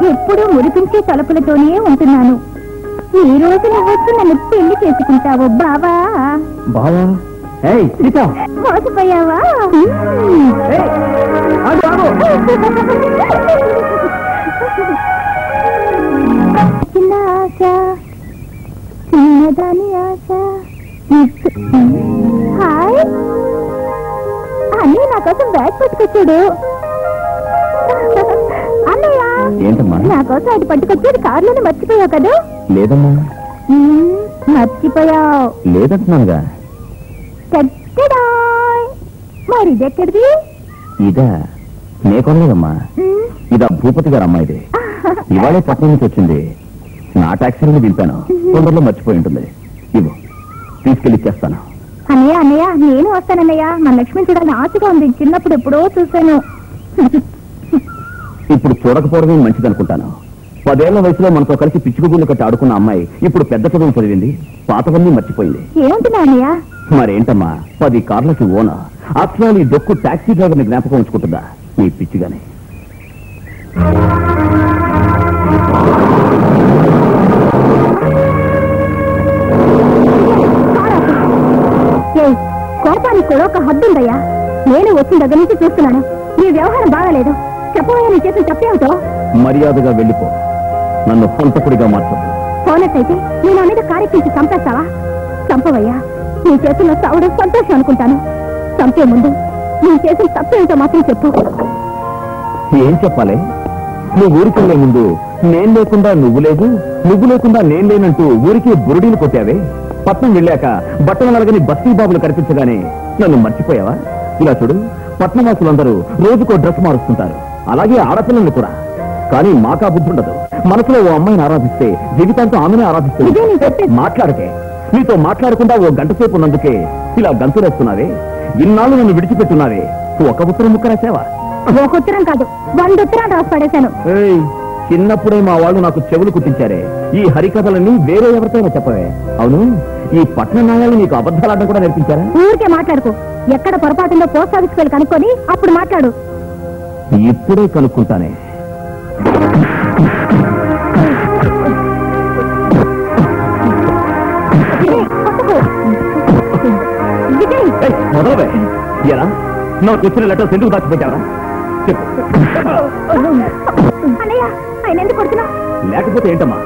ఎప్పుడూ మురిపించే తలుపులతోనే ఉంటున్నాను. ఈ రోజు నువ్వు నన్ను పెళ్లి చేసుకుంటావు బావా. బావా? మోసపోయావా? చిన్న ఆశ, చిన్నదాని ఆశ. హాయ్ అన్నీ నా కోసం బ్యాగ్ పట్టుకొచ్చాడు. అన్నయ్య, ఏంటమ్మా? నా కోసం అది పట్టుకొచ్చేది కారులోనే మర్చిపోయావు కదా? లేదమ్మా. మర్చిపోయావు లేదంటున్నానుగా. మరి ఇదెక్కడిది? ఇదా? నే కొనలేదమ్మా. ఇదా భూపతి గారు అమ్మాయిది. ఇవాళే పట్నం నుంచి వచ్చింది. నా టాక్సీని దింపాను, తొందరలో మర్చిపోయి ఉంటుంది. ఇవ్వు, తీసుకెళ్ళి ఇచ్చేస్తాను. అన్నయ్య నేను వస్తానన్నయ్య. మన లక్ష్మి చూడాలని ఆశగా ఉంది, చిన్నప్పుడు ఎప్పుడో చూశాను. ఇప్పుడు చూడకపోవడమే మంచిదనుకుంటాను. 10 ఏళ్ల వయసులో మనతో కలిసి పిచ్చుకుగుళ్ళు కట్టి ఆడుకున్న అమ్మాయి ఇప్పుడు పెద్ద చదువు చదివింది, పాతవన్నీ మర్చిపోయింది. ఏముంటున్నా అన్నయ్య? మరేంటమ్మా, 10 కార్లకి ఓనర్. అసలు ఈ దొక్కు టాక్సీ డ్రైవర్ని జ్ఞాపకం ఉంచుకుంటుందా నీ పిచ్చిగానే? కోపానికి కూడా ఒక హద్దుందయ్యా. నేను వచ్చిన దగ్గర నుంచి చూస్తున్నాను, నీ వ్యవహారం బాగాలేదు. చెప్పబోయే నీ చేసిన తప్పేమిటో? మర్యాదగా వెళ్ళిపో, నన్ను హంతకుడిగా మార్చదు. పోనట్టయితే నేను అనేది కారెక్కించి చంపేస్తావా? చంపవయ్యా, నీ చేతుల్లో చావడం సంతోషం అనుకుంటాను. చంపే ముందు నీ చేసిన తప్పేమిటో మాత్రం చెప్పు. ఏం చెప్పాలి? నువ్వు ఊరికెళ్లే ముందు నేను లేకుండా నువ్వు లేదు, నువ్వు లేకుండా నేను లేనంటూ ఊరికి బురుడీలు కొట్టావే. పట్నం వెళ్ళాక బట్టలు నలగని బస్తీ బాబులు కనిపించగానే నన్ను మర్చిపోయావా? ఇలా చూడు, పట్నం వాసులందరూ రోజుకో డ్రెస్ మారుస్తుంటారు, అలాగే ఆడపిల్లలు కూడా. కానీ మాకా బుద్ధి ఉండదు. మనసులో ఓ అమ్మాయిని ఆరాధిస్తే జీవితాంతం ఆమెనే ఆరాధిస్తే. మాట్లాడకే, నీతో మాట్లాడకుండా ఓ గంట సేపు ఉన్నందుకే ఇలా గంతులేస్తున్నావే. ఇన్నాళ్ళు నన్ను విడిచిపెట్టున్నావే, ఒక ఉత్తరం ముక్క రాసావా? ఒక ఉత్తరం కాదు, 100 ఉత్తరాలు రాసి పడేశాను. చిన్నప్పుడే మా వాళ్ళు నాకు చెవులు కుట్టించారే. ఈ హరికథలన్నీ వేరే ఎవరితోనో చెప్పవే. అవును, ఈ పట్న న్యాయాలు నీకు అబద్ధాలాడడం కూడా నేర్పించారా? ఊరికే మాట్లాడుకో. ఎక్కడ పొరపాటుందో పోస్ట్ ఆఫీస్కి వెళ్ళి కనుక్కొని అప్పుడు మాట్లాడు. ఇప్పుడే కనుక్కుంటానే. మొదలవే. ఎలా నాకు వచ్చిన లెటర్స్ ఎందుకు దాచిపెట్టావరా? అన్నయ్య, ఆయన ఎందుకు కొడుతున్నావు? లేకపోతే ఏంటమ్మా,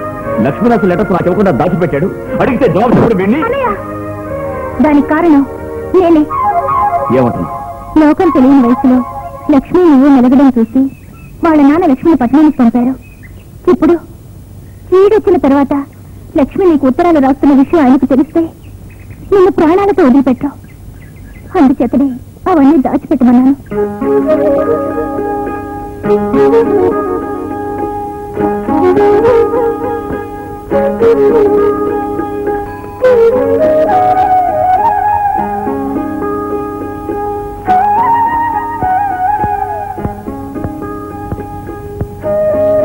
లక్ష్మీనాథ్ లెటర్స్ నాకు ఇవ్వకుండా దాచిపెట్టాడు. అడిగితే జవాబు చెప్పడం వెళ్ళి. అన్నయ్య, దానికి కారణం నేనే. ఏమంటున్నా? లోకం తెలియని వయసులో లక్ష్మి నువ్వు మెలగడం చూసి వాళ్ళ నాన్న లక్ష్మిని పట్టణానికి పంపారు. ఇప్పుడు చీడొచ్చిన తర్వాత లక్ష్మి నీకు ఉత్తరాలు రాస్తున్న విషయం ఆయనకు తెలిస్తే నిన్ను ప్రాణాలతో వదిలిపెట్టావు. అందుచేతనే అవన్నీ దాచిపెట్టమన్నాను.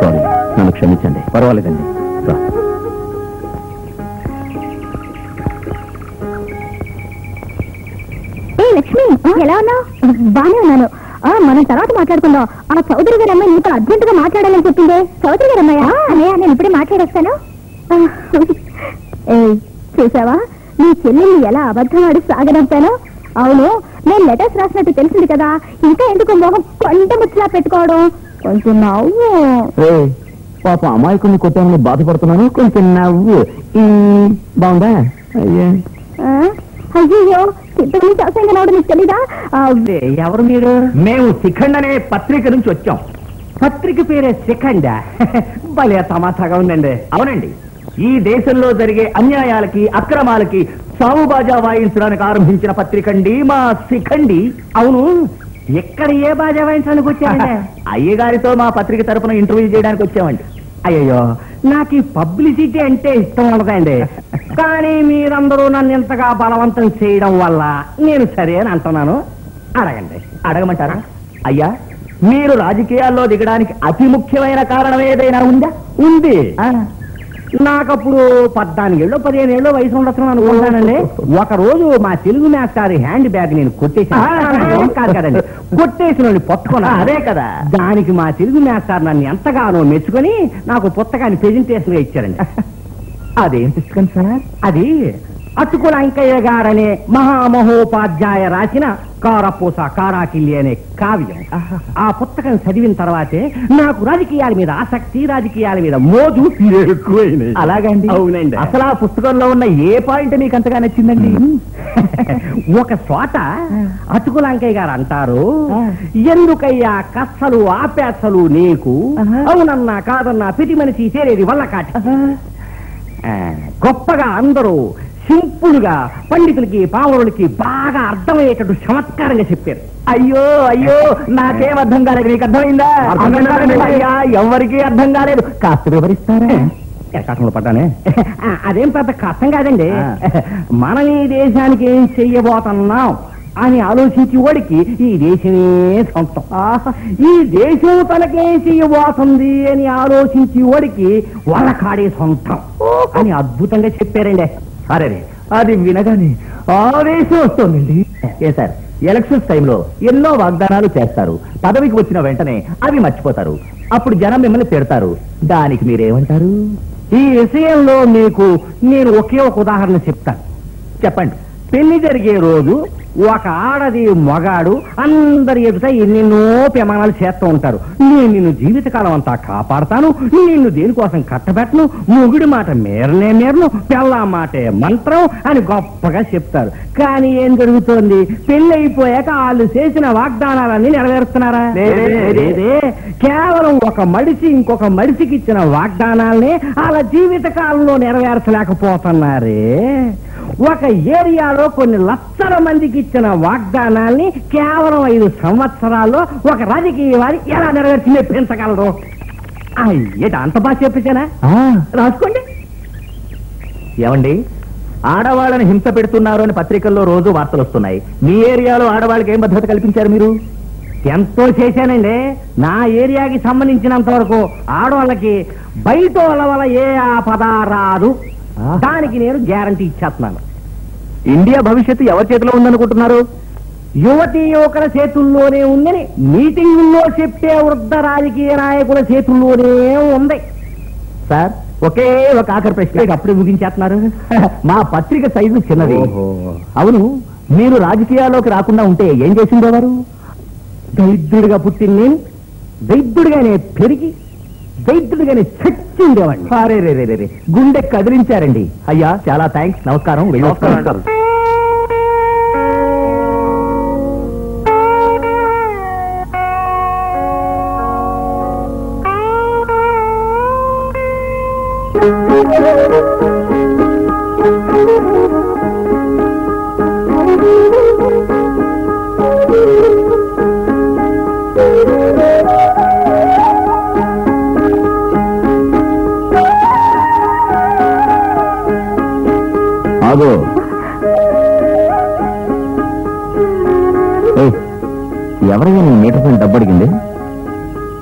సారీ, నన్ను క్షమించండి. పర్వాలేదండి. లక్ష్మి, ఎలా ఉన్నావు? బానే ఉన్నాను. మనం తర్వాత మాట్లాడుకుందాం. ఆ చౌదరి గారి అమ్మాయి నీతో అర్జెంటుగా మాట్లాడాలని చెప్పిందే. చౌదరి గారి అమ్మాయా? నేను ఇప్పుడే మాట్లాడొస్తాను. చూసావా నీ చెల్లెల్ని ఎలా అబద్ధం ఆడి సాగనంపానో? అవును, నేను లెటర్స్ రాసినట్టు తెలిసింది కదా, ఇంకా ఎందుకు మొహం కొంట ముచ్చలా పెట్టుకోవడం? కొంచెం నవ్వు. పాప అమాయకుల్ని కొట్టామని బాధపడుతున్నాను, కొంచెం నవ్వు. బాగుందా? అయ్యో, ఇంతకు నుంచి అవసరంగా రావడం నీకు తెలీదా? ఎవరు మీరు? మేము శిఖండ్ అనే పత్రిక నుంచి వచ్చాం. పత్రిక పేరే శిఖండ్. భలే తమాషాగా ఉందండి. అవునండి, ఈ దేశంలో జరిగే అన్యాయాలకి అక్రమాలకి సావు బాజా వాయించడానికి ఆరంభించిన పత్రికండి మా శిఖండి. అవును, ఎక్కడ ఏ బాజా వాయించడానికి వచ్చారండి? అయ్యగారితో మా పత్రిక తరపున ఇంటర్వ్యూ చేయడానికి వచ్చామండి. అయ్యో, నాకు ఈ పబ్లిసిటీ అంటే ఇష్టం ఉండదండి. కానీ మీరందరూ నన్ను ఇంతగా బలవంతం చేయడం వల్ల నేను సరే అని అంటున్నాను. అడగండి. అడగమంటారా? అయ్యా, మీరు రాజకీయాల్లో దిగడానికి అతి ముఖ్యమైన కారణం ఏదైనా ఉందా? ఉంది. నాకప్పుడు 14 ఏళ్ళు 15 ఏళ్ళు వయసు ఉండొచ్చు అనుకుంటానండి. ఒక రోజు మా తెలుగు మాస్టర్ హ్యాండ్ బ్యాగ్ నేను కొట్టేసాను. కాదు కదండి, కొట్టేసిన పట్టుకున్నా. అదే కదా, దానికి మా తెలుగు మాస్టర్ నన్ను ఎంతగానో మెచ్చుకొని నాకు పుస్తకాన్ని ప్రెజెంటేషన్ గా ఇచ్చారండి. అదేం పుస్తకం సార్? అది అటుకుల అంకయ్య గారనే మహామహోపాధ్యాయ రాసిన కారపూస కారాకిల్లి అనే కావ్యం. ఆ పుస్తకం చదివిన తర్వాతే నాకు రాజకీయాల మీద ఆసక్తి, రాజకీయాల మీద మోజు ఎక్కువైంది. అలాగండి? అవునండి. అసలు ఆ పుస్తకంలో ఉన్న ఏ పాయింట్ మీకు అంతగా నచ్చిందండి? ఒక చోట అటుకుల అంకయ్య గారు అంటారు, ఎందుకయ్యా కచ్చలు ఆపేచ్చలు నీకు, అవునన్నా కాదన్నా ప్రతి మనిషి చేరేది వల్ల కాటి. గొప్పగా అందరూ సింపుల్ గా పండితులకి పావులకి బాగా అర్థమయ్యేటట్టు చమత్కారంగా చెప్పారు. అయ్యో అయ్యో, నాకేం అర్థం కాలేదు. నీకు అర్థమైందా? అయ్యా, ఎవరికి అర్థం కాలేదు. కాస్త వివరిస్తారా? కష్టంలో పడ్డానే. అదేం పెద్ద కష్టం కాదండి. మనం ఈ దేశానికి ఏం చెయ్యబోతున్నాం అని ఆలోచించి వాడికి ఈ దేశమే సొంతం. ఈ దేశం తనకేం చెయ్యబోతుంది అని ఆలోచించి వాడికి వాళ్ళ కాడే సొంతం అని అద్భుతంగా చెప్పారండి. అరే, అది వినగానే ఆవేశం వస్తుందండి. ఏ సార్, ఎలక్షన్స్ టైంలో ఎన్నో వాగ్దానాలు చేస్తారు, పదవికి వచ్చిన వెంటనే అవి మర్చిపోతారు. అప్పుడు జనం మిమ్మల్ని పెడతారు. దానికి మీరేమంటారు? ఈ విషయంలో మీకు నేను ఒకే ఒక ఉదాహరణ చెప్తాను. చెప్పండి. పెళ్లి జరిగే రోజు ఒక ఆడది మగాడు అందరి ఎదుట ఎన్నెన్నో ప్రమాణాలు చేస్తూ ఉంటారు. నేను నిన్ను జీవితకాలం అంతా కాపాడతాను, నిన్ను దేనికోసం కట్టబెట్టను, మొగుడి మాట మేరనే మేరను, పెళ్ళా మాటే మంత్రం అని గొప్పగా చెప్తారు. కానీ ఏం జరుగుతోంది? పెళ్లి అయిపోయాక వాళ్ళు చేసిన వాగ్దానాలన్నీ నెరవేరుస్తున్నారా? లేదే. కేవలం ఒక మడిసి ఇంకొక మడిసికి ఇచ్చిన వాగ్దానాలనే వాళ్ళ జీవిత కాలంలో నెరవేర్చలేకపోతున్నారే. ఒక ఏరియాలో కొన్ని లక్షల మందికి ఇచ్చిన వాగ్దానాల్ని కేవలం 5 సంవత్సరాల్లో ఒక రాజకీయవాది ఎలా నెరవేర్చి పెంచగలరు? అయ్యేట అంత బాగా చెప్పేశానా? రాసుకోండి. ఏమండి, ఆడవాళ్ళని హింస పెడుతున్నారు అని పత్రికల్లో రోజు వార్తలు వస్తున్నాయి. మీ ఏరియాలో ఆడవాళ్ళకి ఏం భద్రత కల్పించారు మీరు? ఎంతో చేశానండి. నా ఏరియాకి సంబంధించినంత వరకు ఆడవాళ్ళకి బయట వాళ్ళ వల్ల ఏ ఆపద రాదు. దానికి నేను గ్యారంటీ ఇచ్చేస్తున్నాను. ఇండియా భవిష్యత్తు ఎవరి చేతిలో ఉందనుకుంటున్నారు? యువతీ యువకుల చేతుల్లోనే ఉందని మీటింగుల్లో చెప్పే వృద్ధ రాజకీయ నాయకుల చేతుల్లోనే ఉంది. సార్, ఒకే ఒక ఆఖరి ప్రశ్న అప్పుడే ముగించేస్తున్నారు. మా పత్రిక సైజు చిన్నది. అవును, మీరు రాజకీయాల్లోకి రాకుండా ఉంటే ఏం చేసిండేవారు? దరిద్రుడిగా పుట్టిన నేను దరిద్రుడిగానే పెరిగి దరిద్రుడిగానే చచ్చి ఉండేవాడిని. రే, గుండె కదిలించారండి. అయ్యా, చాలా థ్యాంక్స్. నమస్కారం. ఆగో ఎవరైనా నీ మీటర్ పైన డబ్బు అడిగింది?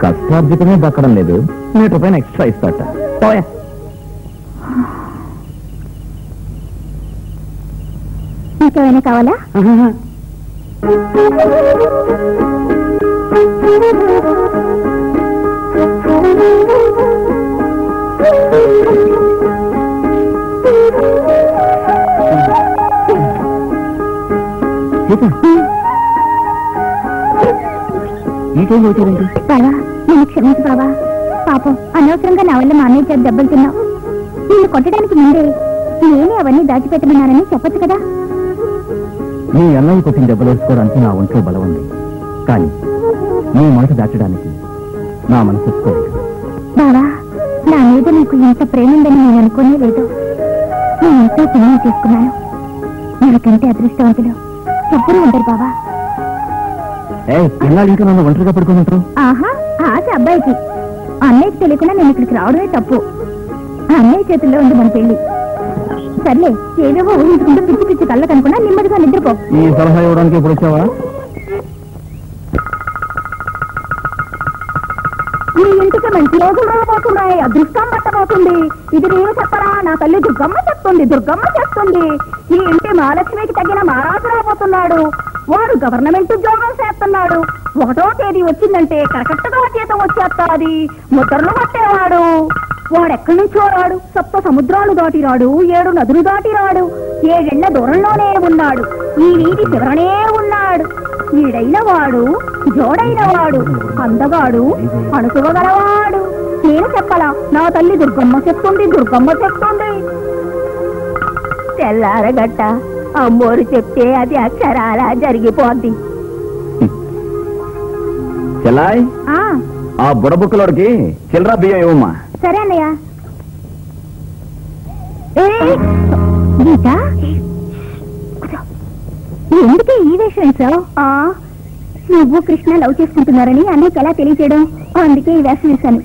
కష్టార్జితమే దక్కడం లేదు, మీటర్ పైన ఎక్స్ట్రా ఇస్తాట. ఇంకేమైనా కావాలా? నీకేం అవుతుందండి? బావా, నేను క్షమించు బావా. పాపం అనవసరంగా నా వల్ల మా అన్నయ్య చేత దెబ్బలు తిన్నావు. నిన్ను కొట్టడానికి ముందే నేనే అవన్నీ దాచిపెట్టమన్నానని చెప్పచ్చు కదా. నీ అన్నయ్య కొట్టిన దెబ్బలు వేసుకోవడానికి నా ఒంట్లో బలం ఉంది, కానీ నీ మాట దాచడానికి నా మనసు ఒప్పుకోలేదు. బావా, నా మీద నీకు ఇంత ప్రేమ ఉందని నేను అనుకోనే లేదు. నేను ఎంతో పుణ్యం చేసుకున్నాను. నాకంటే అదృష్టవంతులు ఎప్పుడూ ఉండరు బావా. ఎన్నాళ్ళు ఇంకా నన్ను ఒంటరిగా పడుకోమంటారు? ఆహా, ఆశ అబ్బాయికి. అన్నయ్యకి తెలియకుండా నేను ఇక్కడికి రావడమే తప్పు. అన్నయ్య చేతుల్లో ఉంది మన పెళ్లి. సర్లే, ఏవేవో ఊహించుకుంటూ పిచ్చి పిచ్చి కళ్ళ కనుకున్నా నెమ్మదిగా నిద్రపో. ఈ సలహా ఇవ్వడానికి ఎప్పుడు వచ్చావా? ఈ ఇంటికి మంచి రోజులు రాబోతున్నాయి, అదృష్టం పట్టబోతుంది. ఇది నేను చెప్పరా, నా తల్లి దుర్గమ్మ చెప్తుంది, దుర్గమ్మ చేస్తుంది. ఈ ఇంటి మహాలక్ష్మికి తగిన మహారాజు రాబోతున్నాడు. వాడు గవర్నమెంట్ ఉద్యోగం చేస్తున్నాడు. 1వ తేదీ వచ్చిందంటే కరకట్టగా జీతం వచ్చేస్తాది. ముద్రలు పట్టేవాడు. వాడెక్కడి నుంచో రాడు. 7 సముద్రాలు దాటి రాడు, 7 నదులు దాటి రాడు. 7 ఏళ్ల దూరంలోనే ఉన్నాడు. ఈ వీధి చివరనే ఉన్నాడు. ఈడైన వాడు, జోడైన వాడు, అందగాడు, అణుకువగలవాడు. నేను చెప్పలా, నా తల్లి దుర్గమ్మ చెప్తుంది, దుర్గమ్మ చెప్తుంది. తెల్లారగట్ట అమ్మోరు చెప్తే అది అక్షరాలా జరిగిపోద్ది. చెల్లాయ్, ఆ బుడబుక్కలోడికి చిల్లరా బియ్యం ఇవ్వమ్మా. సరే అన్నయ్య. గీత, ఎందుకే ఈ వేషం వేసావు? నువ్వు కృష్ణ లవ్ చేసుకుంటున్నారని అన్నయ్యకి ఎలా తెలియచేయడం? అందుకే ఈ వేషం వేశాను.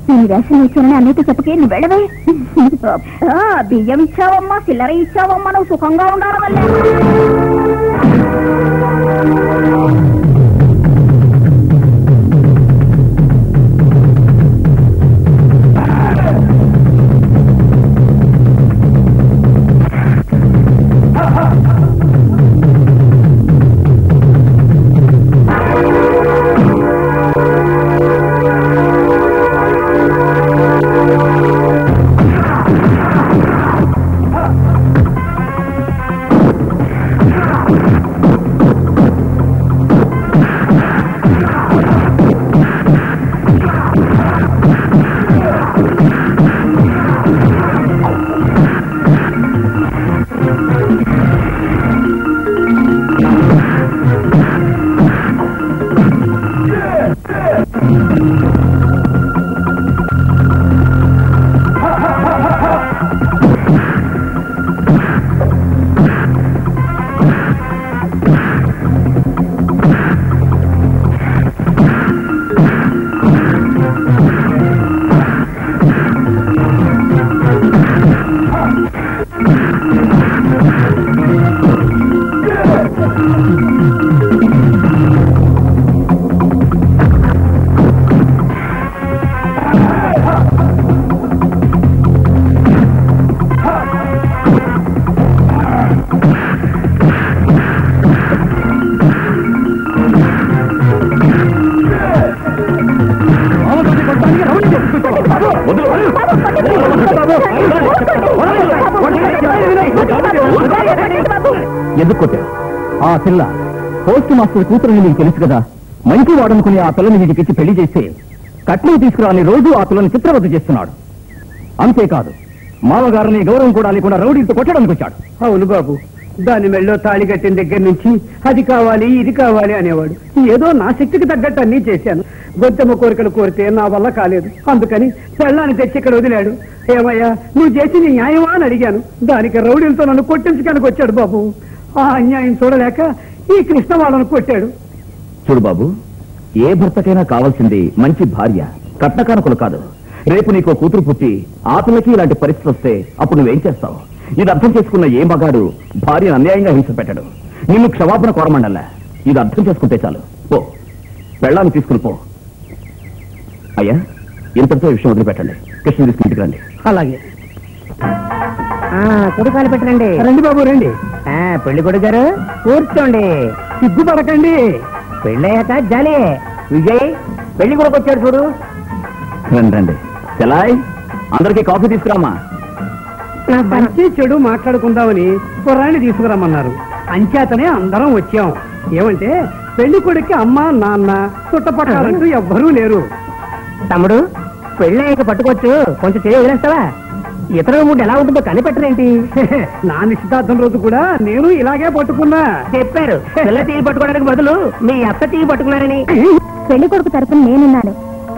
నేను వేషం వేసానని అన్నయ్యతో చెప్పకే, నువ్వు వెళ్ళవే. బియ్యం ఇచ్చావమ్మా, చిల్లర ఇచ్చావమ్మా, నువ్వు సుఖంగా ఉండాలి వల్లే. ఎందుకు కొట్టావు? ఆ పిల్ల పోస్ట్ మాస్టర్ కూతురని నీకు తెలుసు కదా. మంచి వాడనుకుని ఆ పిల్లని వీడికిచ్చి పెళ్లి చేస్తే కట్నం తీసుకురాని రోజు ఆ పిల్లని చిత్రవద్ద చేస్తున్నాడు. అంతేకాదు, మామగారిని గౌరవం కూడా లేకుండా రౌడీతో కొట్టడానికి వచ్చాడు. అవును బాబు, దాని మెళ్ళో తాళి కట్టిన దగ్గర నుంచి అది కావాలి ఇది కావాలి అనేవాడు. ఏదో నా శక్తికి తగ్గట్టు అన్నీ చేశాను. గొంతెమ్మ కోరికలు కోరితే నా వల్ల కాలేదు. అందుకని పెళ్ళాన్ని తెచ్చి ఇక్కడ వదిలాడు. ఏమయ్యా నువ్వు చేసింది న్యాయమా అని అడిగాను. దానికి రౌడీలతో నన్ను కొట్టించడానికి వచ్చాడు బాబు. ఆ అన్యాయం చూడలేక ఈ కృష్ణ వాళ్ళను కొట్టాడు. చూడు బాబు, ఏ భర్తకైనా కావాల్సింది మంచి భార్య, కట్న కానుకలు కాదు. రేపు నీకు కూతురు పుట్టి ఆ పిల్లకి ఇలాంటి పరిస్థితి వస్తే అప్పుడు నువ్వేం చేస్తావు? ఇది అర్థం చేసుకున్న ఏ మగాడు భార్యను అన్యాయంగా హింస పెట్టడు. నిన్ను క్షమాపణ కోరమండల్లా. ఇది అర్థం చేసుకుంటే చాలు. పో, పెళ్ళాన్ని తీసుకుని పో. అయ్యా, ఇంతటితో విషయం వదిలిపెట్టండి. కృష్ణ తీసుకుని ఇంటికి రండి. అలాగే కుడికాలు పెట్టండి. రండి బాబు రండి. పెళ్లి కొడుకు గారు కూర్చోండి. సిగ్గుపడకండి. పెళ్ళయ్యాక జాలి. విజయ్ పెళ్లి కొడుకు వచ్చాడు చూడు. రండి రండి. చెలాయ్, అందరికీ కాఫీ తీసుకురామా. మంచి చెడు మాట్లాడుకుందామని కుర్రాన్ని తీసుకురమ్మన్నారు. అంచేతనే అందరం వచ్చాం. ఏమంటే పెళ్లి కొడుక్కి అమ్మ నాన్న చుట్టపట్టాలంటూ ఎవ్వరూ లేరు. తమ్ముడు పెళ్ళయ్యాక పట్టుకోవచ్చు, కొంచెం చేయ వదిలేస్తావా? ఇతర మూడు ఎలా ఉంటుందో కనిపెట్టరేంటి? నా నిశ్చితార్థం రోజు కూడా నేను ఇలాగే పట్టుకున్నా. చెప్పారు పిల్ల తీగి పట్టుకోవడానికి బదులు మీ అత్త తీగి పట్టుకున్నారని. పెళ్లి కొడుకు తరపున నేనున్నాను.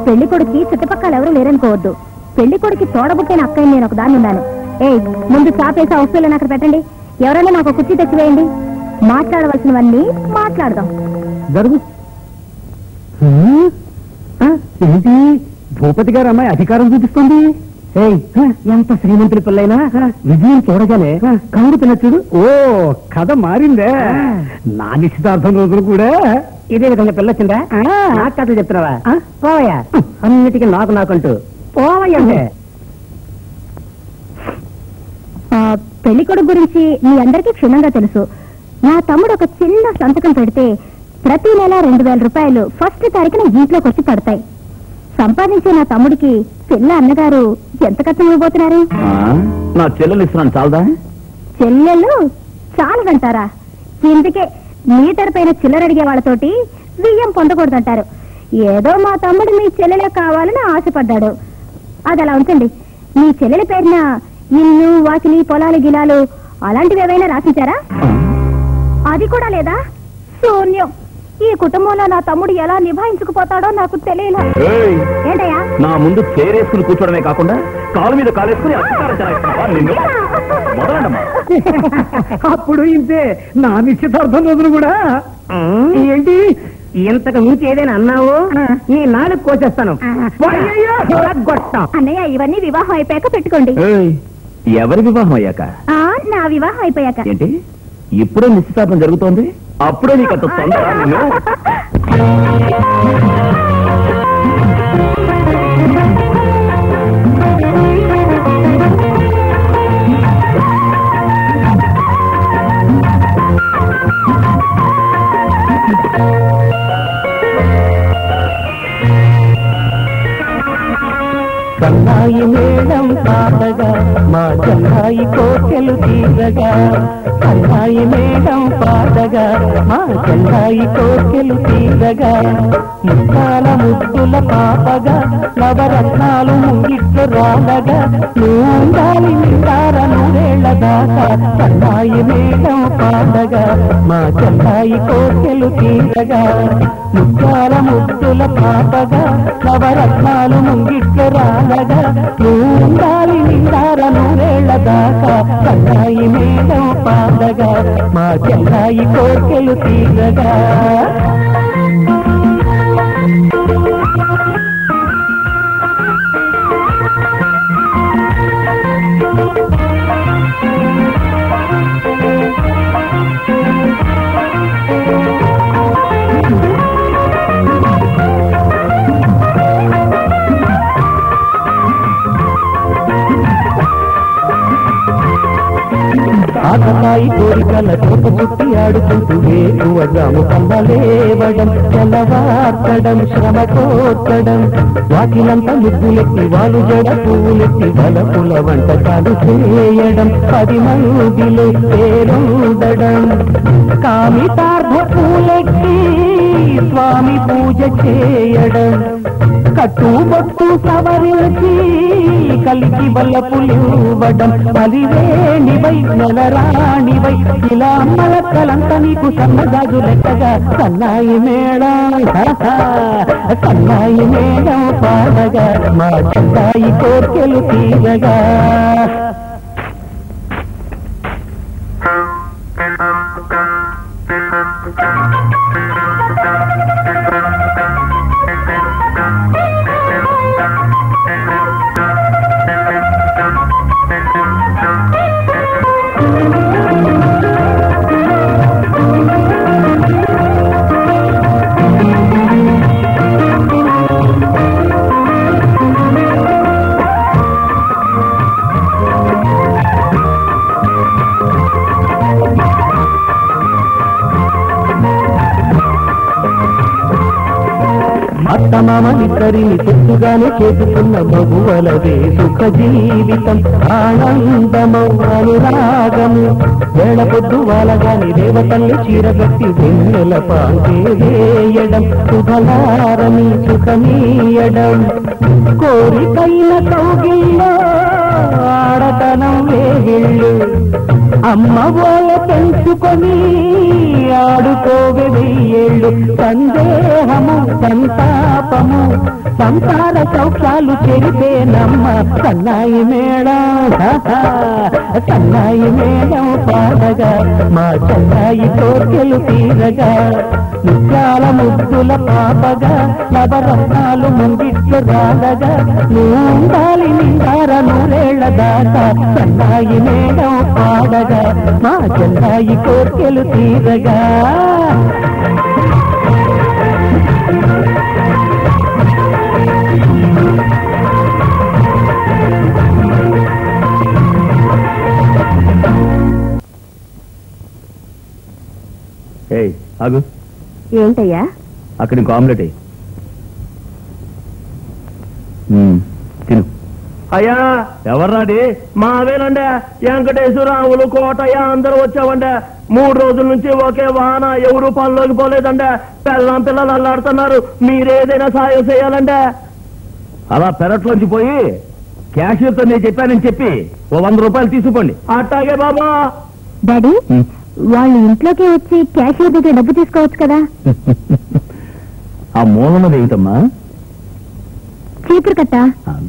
పెళ్లి కొడుకు చుట్టుపక్కల ఎవరు లేరనుకోవద్దు. పెళ్లి కొడుకు తోడబుట్టిన అక్కని నేను ఒక దాన్ని ఉన్నాను. ముందు చాపేసి వస్తువులను అక్కడ పెట్టండి. ఎవరైనా నాకు కుర్చీ తెచ్చివేయండి. మాట్లాడవలసినవన్నీ మాట్లాడదాం. జరుగు. ఏంటి భూపతి గారు అమ్మాయి అధికారం చూపిస్తుంది? ఎంత శ్రీమంతుడి పిల్లైనా విజయం చూడగానే కౌరు తినచ్చుడు. ఓ కథ మారిందే. నా నిశ్చితార్థం రోజులు కూడా ఇదే విధంగా పిల్లొచ్చిందా? నా కథలు చెప్తున్నావా? పోవయ్యా, అన్నిటికీ నాకు నాకంటూ పోవయ్యంటే. పెళ్లి కొడుకు గురించి మీ అందరికీ క్షుణ్ణంగా తెలుసు. నా తమ్ముడు ఒక చిన్న సంతకం పెడితే ప్రతి నెల 2000 రూపాయలు ఫస్ట్ తారీఖున ఇంట్లోకి వచ్చి పడతాయి. సంపాదించే నా తమ్ముడికి పిల్ల అన్నగారు ఎంత కష్టం ఇవ్వబోతున్నారు? నా చెల్లెలు ఇస్తున్నాను చాలదా? చెల్లెళ్ళు చాలదంటారా? ఇందుకే మీటర్ పైన చిల్లర అడిగే వాళ్ళతోటి బియ్యం పొందకూడదంటారు. ఏదో మా తమ్ముడు మీ చెల్లెలే కావాలని ఆశపడ్డాడు. అది అలా ఉంచండి. మీ చెల్లెలి పేరున ఇల్లు వాకిలి పొలాలు గిలాలు అలాంటివి ఏవైనా రాసించారా? అది కూడా లేదా? శూన్యం. ఈ కుటుంబంలో నా తమ్ముడు ఎలా నిభాయించుకుపోతాడో నాకు తెలియదు. ఏంటయ్యా నా ముందు చేరేసుకుని కూర్చోడమే కాకుండా కాలు మీద కాలేసుకుని అధికారం చెలాయిస్తున్నావా? నిన్ను మొదలమ్మా. అప్పుడు ఇంతే నా నిశ్చితార్థం రోజులు కూడా. ఏంటి ఇంతకు మించి ఏదైనా అన్నావు నీ నాలుగు కోసేస్తాను. అన్నయ్య ఇవన్నీ వివాహం అయిపోయాక పెట్టుకోండి. ఎవరి వివాహం అయ్యాక? నా వివాహం అయిపోయాక. ఏంటి ఇప్పుడే నిశ్చితార్థం జరుగుతోంది? అప్పుడే నీకు అంత తొందర? సన్నాయి మేళం పాడగా మా చెన్నాయి కోకెలు తీరగా. సన్నాయి మేళం పాడగా మా చెన్నాయి కోకెలు తీరగా. ముక్కాల ముద్దుల పాపగా నవరత్నాలు ముంగిట్లు రాలగా. నూండాలి నిండార నూరేళ్ల దాకా. సన్నాయి మేళం పాడగా మా చెన్నాయి కోకెలు తీరగా. ముక్కాల ముద్దుల పాపగా నవరత్నాలు ముంగిట్లు రాలగా. నూండాలి నిండార నూరేళ్ల దాకా. సన్నాయి మేళం పాడగా మా చెన్నాయి కోకెలు తీరగా. ఆకతాయి కోరికల తోట పుట్టి ఆడుకుంటూ వేరువగాము కమ్మలేవడం. తెల్లవార్చడం శ్రమ కోర్చడం. వాకిలంతా ముద్దులెత్తి వాళ్ళు జడ పూలెత్తి బలపుల వంటకాలు చేయడం. 10 మందిలో పేరుండడం. కామితార్థ పూలెత్తి స్వామి పూజ చేయడం కట్టుబొట్టు సవరించి కలికి వల్లపులివ్వడం అలివేణివై నెలరాణివై ఇలా మలకలంత నీకు సన్నగాజు లెక్కగా సన్నాయి మేళం సన్నాయి మేళం పాడగా మా సన్నాయి కోర్కెలు తీరగా అత్తమామలిద్దరిని తెచ్చుగానే చేసుకున్న మగువలదే సుఖ జీవితం ఆనందమౌ అనురాగము వేళ పొద్దు వాళ్ళగాని దేవతల్ని చీరగట్టి వెన్నెల పాంటే వేయడం శుభలారని సుఖమీయడం కోరికైన కౌగిల్లో ఆడతనం వేగిళ్ళు అమ్మ వాళ్ళ పెంచుకొని ఆడుకోవే వెయ్యేళ్ళు సందేహము సంతాపము సంసార సౌఖ్యాలు చెరిపేనమ్మ సన్నాయి మేళం సన్నాయి మేళం పాడగా మా సన్నాయి కోర్కెలు తీరగా ముత్యాల ముద్దుల పాపగా నవరత్నాలు ముంగిట్లు రాలగా నూండాలి నిండార నూరేళ్ల దాకా సన్నాయి మేళం పాడగా మా సన్నాయి కోర్కెలు తీరగా ఆగు ఏంటయ్యా అక్కడ ఇంకో ఆమ్లెట్ తిను. అయ్యా ఎవర్రాడి? మావేనండి వెంకటేశ్వరరావులు కోటయ్య అందరూ వచ్చావండి 3 రోజుల నుంచి ఒకే వాహన ఎవరు పనిలోకి పోలేదండి పిల్లలు అల్లాడుతున్నారు మీరేదైనా సాయం చేయాలండి అలా పెరట్లోంచి పోయి క్యాషియర్తో నేను చెప్పానని చెప్పి ఓ 100 రూపాయలు తీసుకోండి. అట్టాగే బాబా. డాడీ వాళ్ళు ఇంట్లోకి వచ్చి క్యాషియర్ దగ్గర డబ్బు తీసుకోవచ్చు కదా. ఆ మూలన్నది ఏమిటమ్మా? చీపురు కట్ట.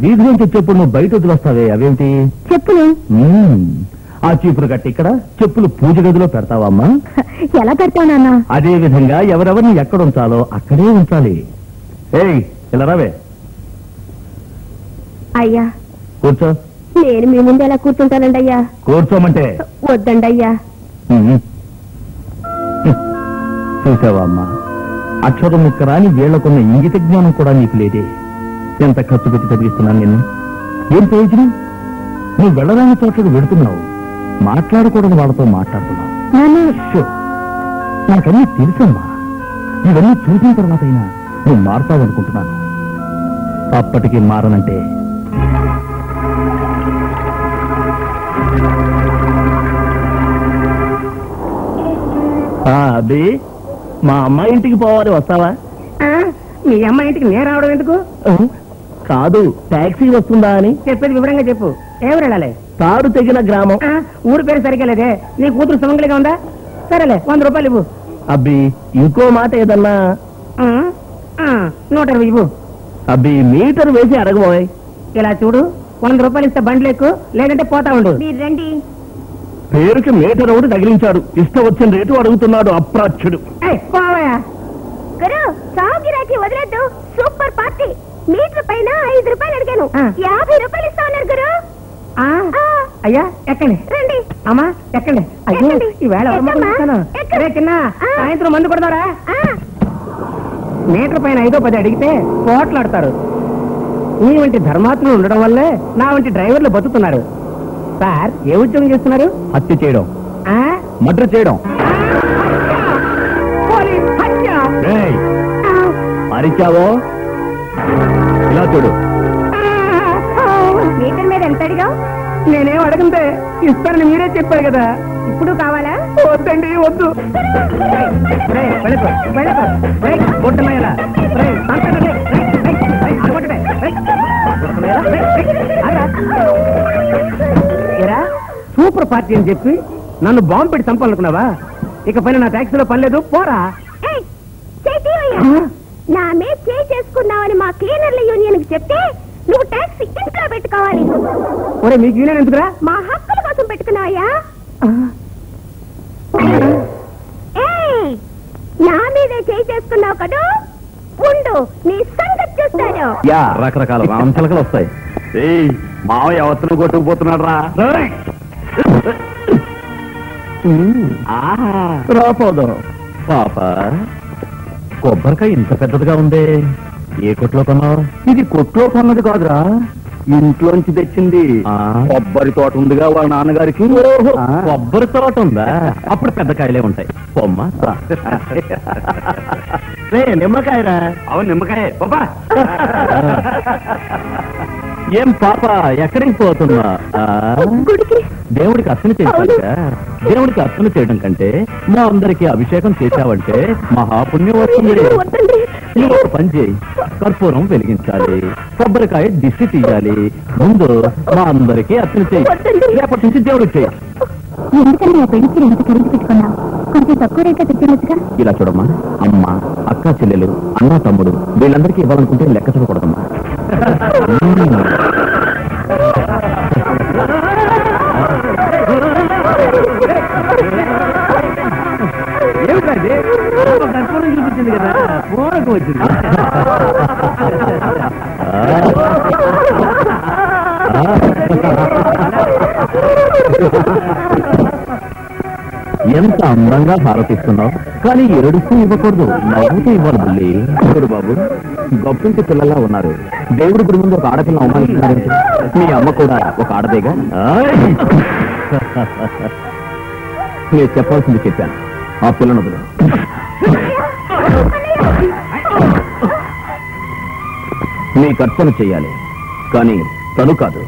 వీధి నుంచి వచ్చేప్పుడు నువ్వు బయట వదిలేస్తావే అవేమిటి? చెప్పులు. ఆ చీపురు కట్ట ఇక్కడ, చెప్పులు పూజ గదిలో పెడతావా అమ్మా? ఎలా పెడతావు నాన్న? అదే విధంగా ఎవరెవరిని ఎక్కడ ఉంచాలో అక్కడే ఉంచాలి. ఏయ్ ఇలా రావే. అయ్యా కూర్చో. నేను మీ ముందు ఎలా కూర్చుంటానండి అయ్యా? కూర్చోమంటే వద్దండి అయ్యా. చూసావా అమ్మా, అక్షరం ముక్క రాని వీళ్లకున్న ఇంగిత జ్ఞానం కూడా నీకు లేదే. ఎంత ఖర్చు పెట్టి చదివిస్తున్నాను నేను. ఏం ప్రయోజనం? నువ్వు వెళ్ళరాని చోట్లకు వెళుతున్నావు, మాట్లాడకూడని వాళ్ళతో మాట్లాడుతున్నావు. నాకన్నీ తెలుసమ్మా. ఇవన్నీ చూసిన తర్వాత అయినా నువ్వు మారుతావనుకుంటున్నాను. అప్పటికి మారనంటే అది మా అమ్మాయి ఇంటికి పోవాలి, వస్తావా? మీ అమ్మాయి ఇంటికి నేను రావడం ఎందుకు? కాదు, టాక్సీ వస్తుందా అని. చెప్పేది వివరంగా చెప్పు. ఎవరు వెళ్ళాలి? తాడు తెగిన గ్రామం. ఊరు పేరు సరిగ్గా లేదే. నీ కూతురు సుమంగలిగా ఉందా? సరేలే 100 రూపాయలు ఇవ్వు. అబ్బి ఇంకో మాట ఏదన్నా? 120 ఇవ్వు. అబ్బి మీటర్ వేసి అడగబోయ్. ఇలా చూడు, 100 రూపాయలు ఇస్తే బండ్లు ఎక్కువ, లేదంటే పోతా ఉండు. మీరు రండి. పేరుకి మీటర్ ఒకటి తగిలించాడు, ఇష్టం వచ్చిన రేటు అడుగుతున్నాడు అప్రాచ్యుడు. గురు సాగిరాకి వదిలేదు. Super party. మీటర్ పైన 5 రూపాయలు అడిగాను, 50 రూపాయలు ఇస్తా ఉన్నారు గురు. అయ్యా ఎక్కండి. రండి అమ్మా ఎక్కండి. అయ్యో ఈవేళ చిన్న సాయంత్రం మందు కొడతారా? మీటర్ పైన 5-10 అడిగితే పోట్లాడతారు. నీ వంటి ధర్మాత్ములు ఉండడం వల్లే నా వంటి డ్రైవర్లు బతుకుతున్నారు. సార్ ఏ ఉద్యోగం చేస్తున్నారు? హత్య చేయడం, మర్డర్ చేయడం. అరిచావో ఇలా చూడు. మీటర్ మీద ఎంత అడిగావు? నేనేం అడగంటే ఇస్తానని మీరే చెప్పారు కదా. ఇప్పుడు కావాలా? వద్దండి వద్దు. సూపర్ పార్టీ అని చెప్పి నన్ను బాంబు పెట్టి చంపాలనుకున్నావా? ఇక పైన నా ట్యాక్సీలో పని లేదు, పోరా. నా మీద చేసుకున్నావని మా క్లీనర్ల యూనియన్ కి చెప్తే నువ్వు ట్యాక్సీ ఇంట్లో పెట్టుకోవాలి. ఒరే మీకు యూనియన్ ఎందుకురా? మా హక్కుల కోసం పెట్టుకున్నావయ్యా. నా మీదే చేసుకున్నావు కదా, ఉండు నీ సంగతి చూస్తాను. రకరకాల రామచిలకలు వస్తాయి. మావయ్య అవతను కొట్టుకుపోతున్నాడు రా. రాపోదు పాప, కొబ్బరికాయ ఇంత పెద్దదిగా ఉంది. ఏ కొట్లో కొన్నావు? ఇది కొట్లో కొన్నది కాదురా, ఇంట్లోంచి తెచ్చింది. కొబ్బరి తోట ఉందిగా వాళ్ళ నాన్నగారికి. కొబ్బరి తోట ఉందా? అప్పుడు పెద్ద కాయలే ఉంటాయి. పొమ్మ నిమ్మకాయరా? అవును నిమ్మకాయ. ఏం పాప ఎక్కడికి పోతున్నా? దేవుడికి అర్చన చేశాక దేవుడికి అర్చన చేయడం కంటే మా అందరికి అభిషేకం చేశావంటే మహాపుణ్యం వస్తుంది. నువ్వు ఒక పని చేయి, కర్పూరం వెలిగించాలి, కొబ్బరికాయ దిష్టి తీయాలి. ముందు మా అందరికీ అర్చన చేయి, రేపటి నుంచి దేవుడికి చేయి. ఎందుకని ఆ పెళ్లికి ఎంత ఖరీదు పెట్టుకున్నావు? కొంచెం తక్కువ రేట్గా తెచ్చినట్టుగా. ఇలా చూడమ్మా, అమ్మ, అక్క, చెల్లెలు, అన్న, తమ్ముడు వీళ్ళందరికీ ఇవ్వాలనుకుంటే లెక్క చూడకూడదమ్మా. చూపించింది కదా, ఫోన్కి వచ్చింది. ఎంత అందంగా హారతిస్తున్నావు, కానీ ఏడుస్తూ ఇవ్వకూడదు, నవ్వుతూ ఇవ్వాలి బుల్లి. చూడు బాబు, గొప్పింటి పిల్లలా ఉన్నారు. దేవుడి గుడి ముందు ఒక ఆడపిల్ల అవమానిస్తున్నారు. మీ అమ్మ కూడా ఒక ఆడదేగా. నేను చెప్పాల్సింది చెప్పాను, ఆ పిల్లను వదిలే. నీ కర్తన చెయ్యాలి, కానీ తను కాదు.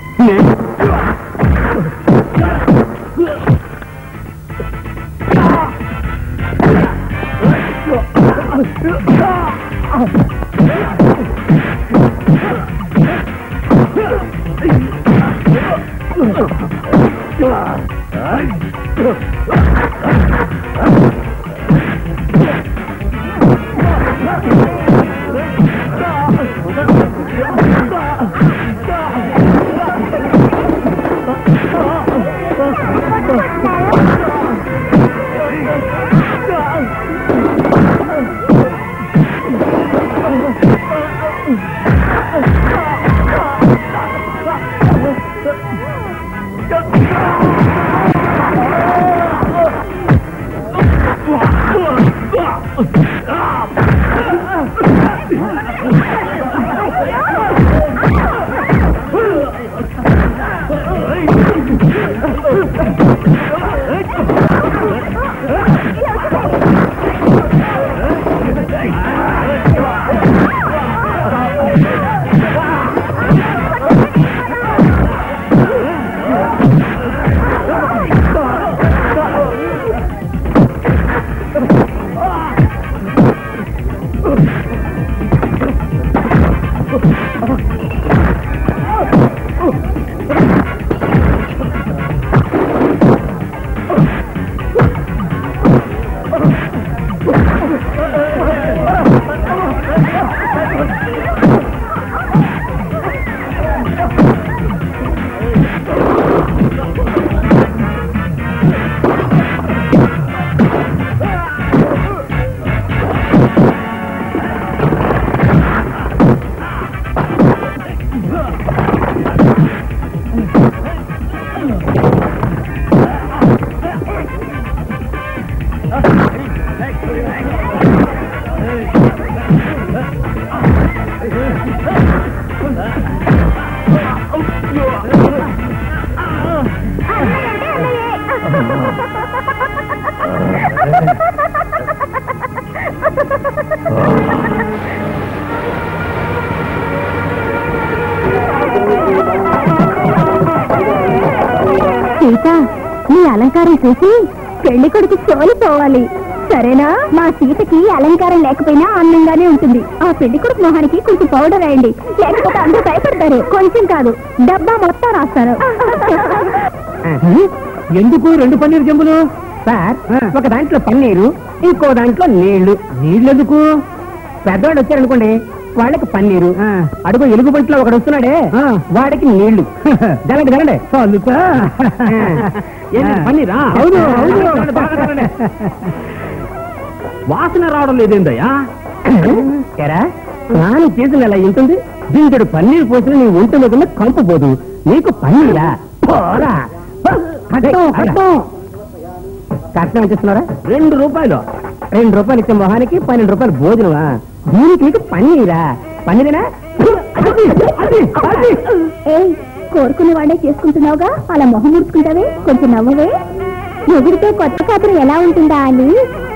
సీత, నీ అలంకారం చూసి పెళ్లి కొడుకు సోలిపోవాలి. సరేనా? మా సీతకి అలంకారం లేకపోయినా అందంగానే ఉంటుంది. ఆ పెళ్లి కొడుకు మొహానికి కొంచెం పౌడర్ వేయండి, లేకపోతే అందరూ భయపడతారు. కొంచెం కాదు, డబ్బా మొత్తం రాస్తారు. ఎందుకు 2 పన్నీరు జంబులు? సార్, ఒక దాంట్లో పన్నీరు, ఇంకో దాంట్లో నీళ్లు. నీళ్లు ఎందుకు? పెద్దవాడు వచ్చారనుకోండి, వాళ్ళకి పన్నీరు. అడుగు ఎలుగుబంట్లో ఒకడు వస్తున్నాడే, వాడికి నీళ్లు. జరగండి జరగండి. పన్నీరా? అవును అవును. వాసన రావడం లేదేందయ్యా? స్నానం చేసిన ఎలా ఉంటుంది? దీంతో పన్నీరు పోసిన నీ ఒంటిలో కన్నా కంపు పోదు. నీకు పన్నీరా? కష్టం ఇస్తున్నారా? 2 రూపాయలు. 2 రూపాయలు ఇచ్చే మొహానికి 12 రూపాయలు భోజనమా? దీనికి పన్నీరా? పన్నీరేనా? కోరుకునే వాడే చేసుకుంటున్నావుగా, అలా మొహం ముడుచుకుంటావే. కొంచెం నవ్వవే. ఎదురితో కొత్త కాపురం ఎలా ఉంటుందా అని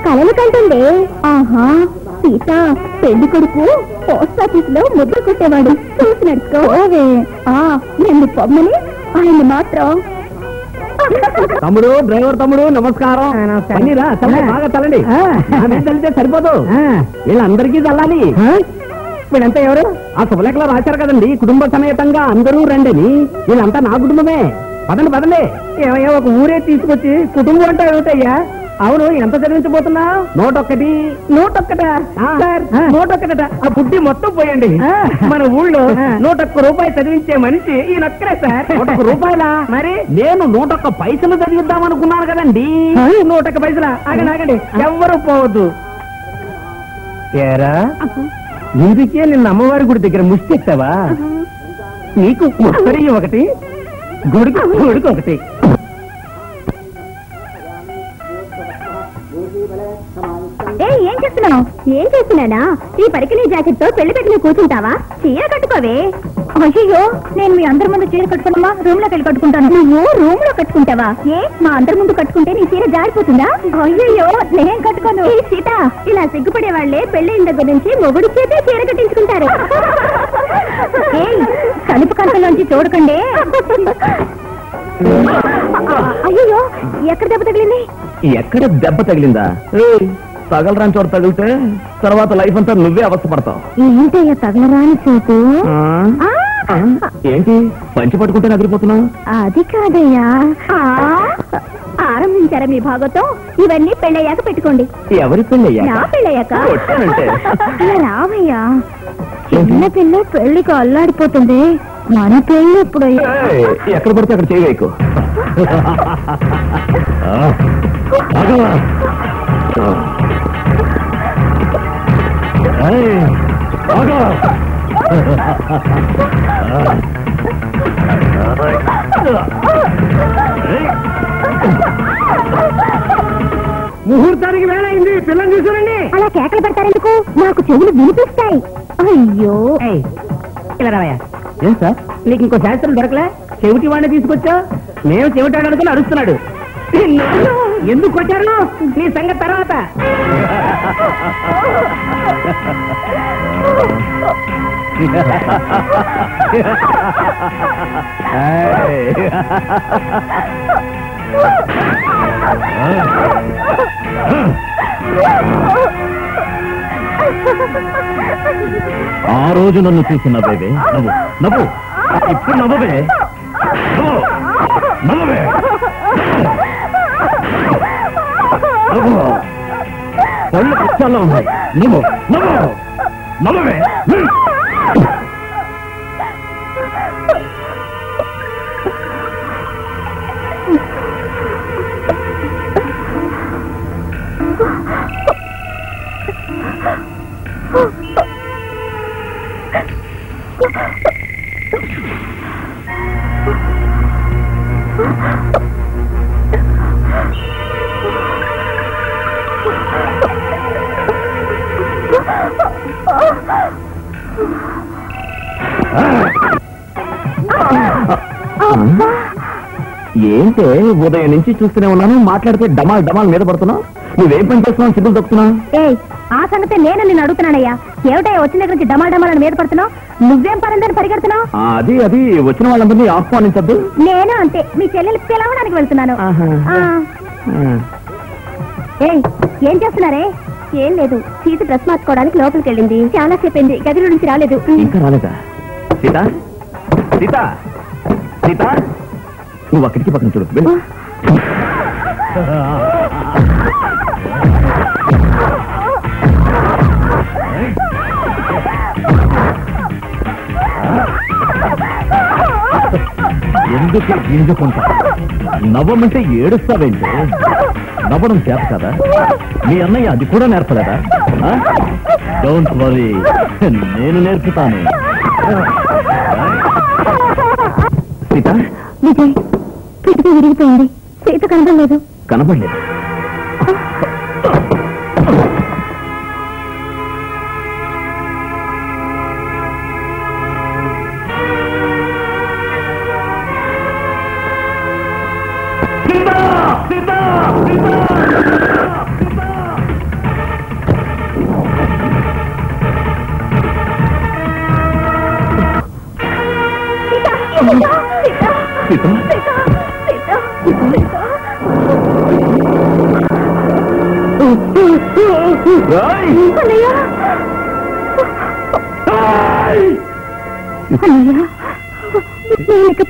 కలలు కంటుండే. ఆహా, సీత పెళ్లి కొడుకు పోస్ట్ ఆఫీస్ లో ముద్ర కొట్టేవాడు, చూసి నడుచుకోవే. నిన్ను పొమ్మని ఆయన మాత్రం. తమ్ముడు, డ్రైవర్ తమ్ముడు, నమస్కారం. పన్నీరా? బాగా తల్లండి. తల్లితే సరిపోదు, వీళ్ళందరికీ చల్లాలి. వీళ్ళంతా ఎవరు? ఆ శుభలేఖలో రాశారు కదండి, కుటుంబ సమేతంగా అందరూ రండి. వీళ్ళంతా నా కుటుంబమే. పదండి పదండి. ఏమయ్యా, ఒక ఊరే తీసుకొచ్చి కుటుంబం అంటే ఏమిటయ్యా? అవును, ఎంత చదివించబోతున్నా? 101. 101 సార్, 101. ఆ బుద్ధి మొత్తం పోయండి. మన ఊళ్ళో 101 రూపాయలు చదివించే మనిషి ఈయనొక్కరే సార్. 101 రూపాయలా? మరి నేను 101 పైసలు చదివిద్దాం అనుకున్నాను కదండి. 101 పైసలా? ఆగండి ఆగండి, ఎవ్వరూ పోవద్దు. ఏరా, ఇందుకే నిన్న అమ్మవారి గుడి దగ్గర ముష్టి ఎత్తావా? నీకు ముస్తరి ఒకటి, గుడికి గుడికి ఒకటి. ఏం చేస్తున్నావు? ఏం చేస్తున్నానా? ఈ పరికిణీ జాకెట్ తో పెళ్లి పెట్టుకుని కూర్చుంటావా? చీర కట్టుకోవే. అయ్యో, నేను మీ అందరి ముందు చీర కట్టుకున్నామా? రూమ్ లోకి వెళ్ళి కట్టుకుంటాను. నువ్వు రూమ్ లో కట్టుకుంటావా? ఏ, మా అందరి ముందు కట్టుకుంటే నీ చీర జారిపోతుందా? అయ్యో, నేను కట్టుకోను. సీత, ఇలా సిగ్గుపడే వాళ్లే పెళ్లి దగ్గర నుంచి మొగుడు చేతే చీర కట్టించుకుంటారు. కలుపు కంటలోంచి చూడకండి. అయ్యో, ఎక్కడ దెబ్బ తగిలింది? ఎక్కడ దెబ్బ తగిలిందా? తగలరాని చోట తగిలితే తర్వాత లైఫ్ అంతా నువ్వే అవస్థపడతావు. ఏంటయ్యా తగలరాని చోటు? ఏంటి పంచి పట్టుకుంటే నదిరిపోతున్నావు? అది కాదయ్యా. ఆరంభించారా మీ భాగవతం? ఇవన్నీ పెళ్ళయ్యాక పెట్టుకోండి. ఎవరి పెళ్ళయ్యా? నా పెళ్ళయ్యాక. వచ్చానంటే రావయ్యా, చిన్న పిల్ల పెళ్లికి అల్లాడిపోతుంది. మన పెళ్లి ఎప్పుడు? ఎక్కడ పడితే అక్కడ చేయకు. ముహూర్తానికి వేళయింది, పిల్లలు చూసారండి. అలా కేకలు పెడతారెందుకు? నాకు చెవులు వినిపిస్తాయి. అయ్యో, ఇలా రావయ్యా. ఏం సార్, నీకు ఇంకో శాస్త్రం దొరకలే? చెవిటి వాడిని తీసుకొచ్చా? మేము చెవిటాడు అనుకుని అరుస్తున్నాడు. ఎందుకు కొట్టారు? నీ సంగతి తర్వాత. ఆ రోజు నన్ను చూసి నవ్వేవే, నవ్వు నవ్వు. ఇప్పుడు నవ్వవే, నవ్వవే, నవ్వు. పళ్ళు పుచ్చాల్లో ఉన్నాయి. నువ్వు నవ్వు, నవ్వవే. ఏంటే ఉదయం నుంచి చూస్తూనే ఉన్నాను, మాట్లాడితే డమాల్ డమాల్ మీద పడుతున్నావు. నువ్వేం పని చేస్తున్నావు? చిక్కులు తొక్కుతున్నావు. ఆ సంగతి నేను నిన్ను అడుగుతున్నానయ్యా. ఏమిటయ్యా వచ్చిన దగ్గర నుంచి డమాల్ డమాల్ అని మీద పడుతున్నావు? నువ్వేం పరందని పరిగెడుతున్నావు? అది అది వచ్చిన వాళ్ళందరినీ ఆహ్వానించద్దు. నేను అంతే, మీ చెల్లెలు పిలవడానికి వెళ్తున్నాను. ఏం చేస్తున్నారే? ఏం లేదు, సీత డ్రెస్ మార్చుకోవడానికి లోపలికి వెళ్ళింది. చాలా సేపైంది, గదిలో నుంచి రాలేదు. ఇంకా రాలేదా? సీత సీత సీత నువ్వు అక్కడికి పక్కన చూడు వెళ్ళు. ఎందుకు గింజుకుంటా? నవ్వమంటే ఏడుస్తావేంటి? నవ్వడం చేత కదా? మీ అన్నయ్య అది కూడా నేర్పలేదా? డోంట్ వరీ, నేను నేర్పుతాను. సీత విజయ్, కిటికీ విరిగిపోయింది. సీత కనబడలేదు. కనపడలేదు.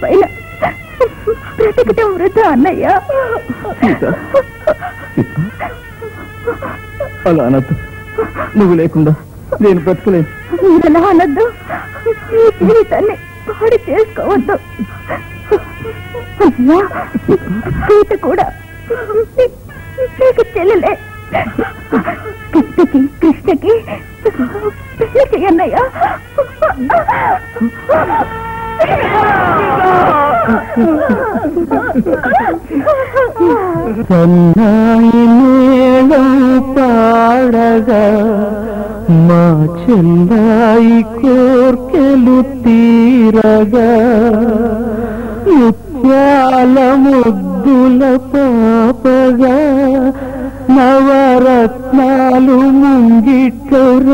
పైన బ్రతికితే వృధా అన్నయ్య. అలా అనద్దు, నువ్వు లేకుండా నేను బ్రతకలేను. మీరలా అనద్దు, మీ జీవితాన్ని పాడు చేసుకోవద్దు అన్నయ్య. సీత కూడా నీకు చెల్లెలే. కృష్ణకి పెళ్లి చెయ్యన్నయ్య. సన్నాయి మేళం పాడగా మా చెల్లాయి కోర్కెలు తీరగా ముత్యాల ముద్దుల పాపగా నవరత్నాలు ముంగిట్టరాలగా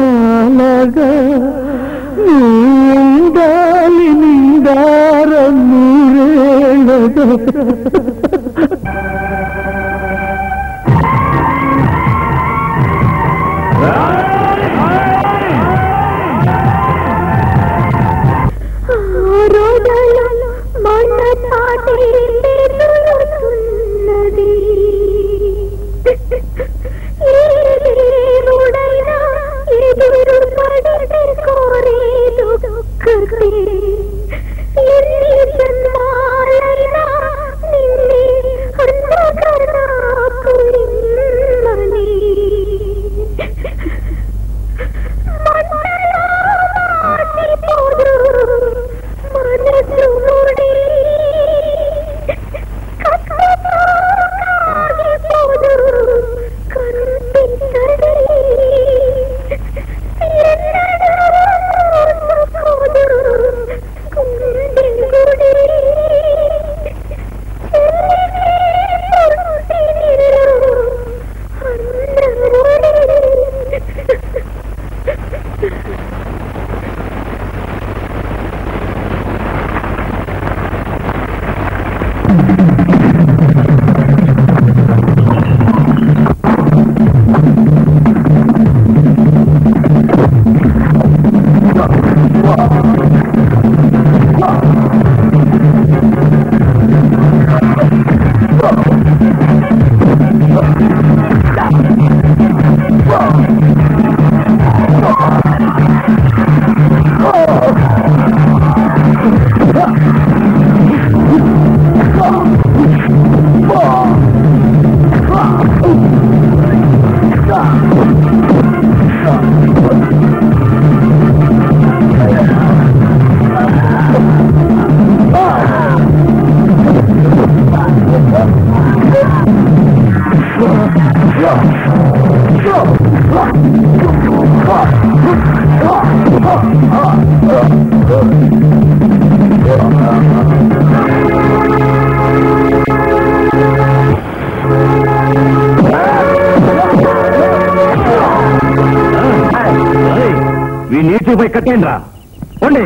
ఉండాలి నిండార నూరేళ్ళగా. మన తాటి ఉన్నది ఏడుడైనా ఎదురు పడితే కోరేదు కదే. ఎన్ని జన్మాలైనా నిన్నే అన్నగా నాకు నిమ్మని. మనలో మాసిపోదు మనసు ముడి, కక్కతో కాగిపోదు కనిపించది. ఎన్నడూ మోసపోదు గుండె గుడి. పోయి కట్టేయండి రా. ఉండి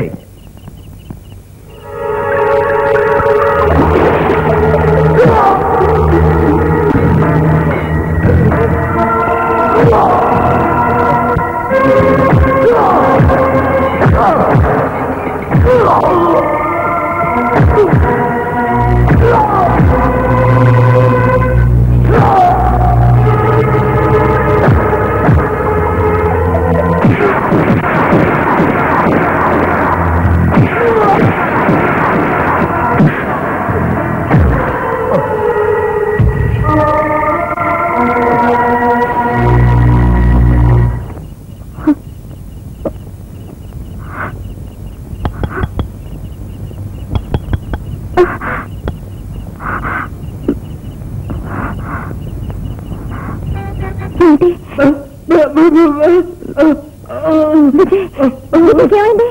ఏమైంది?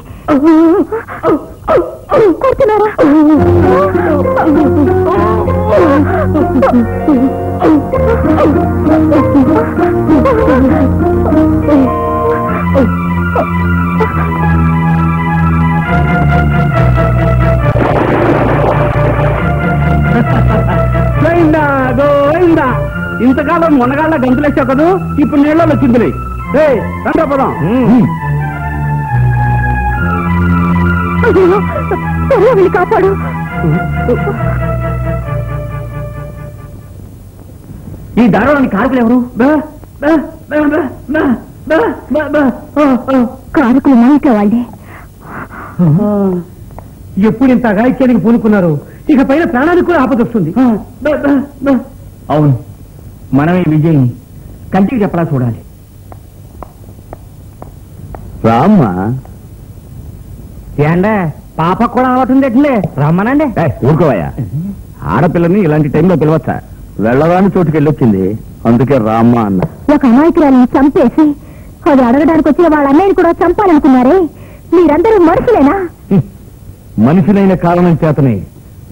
కొడుతున్నారా? ఇంతకాలం మొన్నగాళ్ళ గంతులేసావు కదూ, ఇప్పుడు నీళ్ళలో వచ్చిందిలే. రండి పదం. వెళ్ళి కాపాడు. ఈ దారుణానికి కారకులు ఎవరు? కారకులు మాయిక వాళ్ళే. ఎప్పుడు ఇంత అఘాయిత్యానికి పూనుకున్నారు, ఇక పైన ప్రాణానికి కూడా ఆపదొస్తుంది. అవును, మనం ఈ విజయ్ని కంటికి చెప్పలా చూడాలి. రామ్మా. ఏండే పాప కూడా అలవాటుందేట్లే, రమ్మనండి. ఊరుకోవయ్యా, ఆడపిల్లని ఇలాంటి టైంలో పిలవచ్చా? వెళ్ళరాని చోటుకి వెళ్ళొచ్చింది, అందుకే రామ్మా అన్న. ఒక అమాయకురాలను చంపేసి అది అడగడానికి వచ్చిన వాళ్ళ అన్నయ్యని కూడా చంపాలనుకున్నారే, మీరందరూ మనుషులేనా? మనిషినైన కారణం చేతనే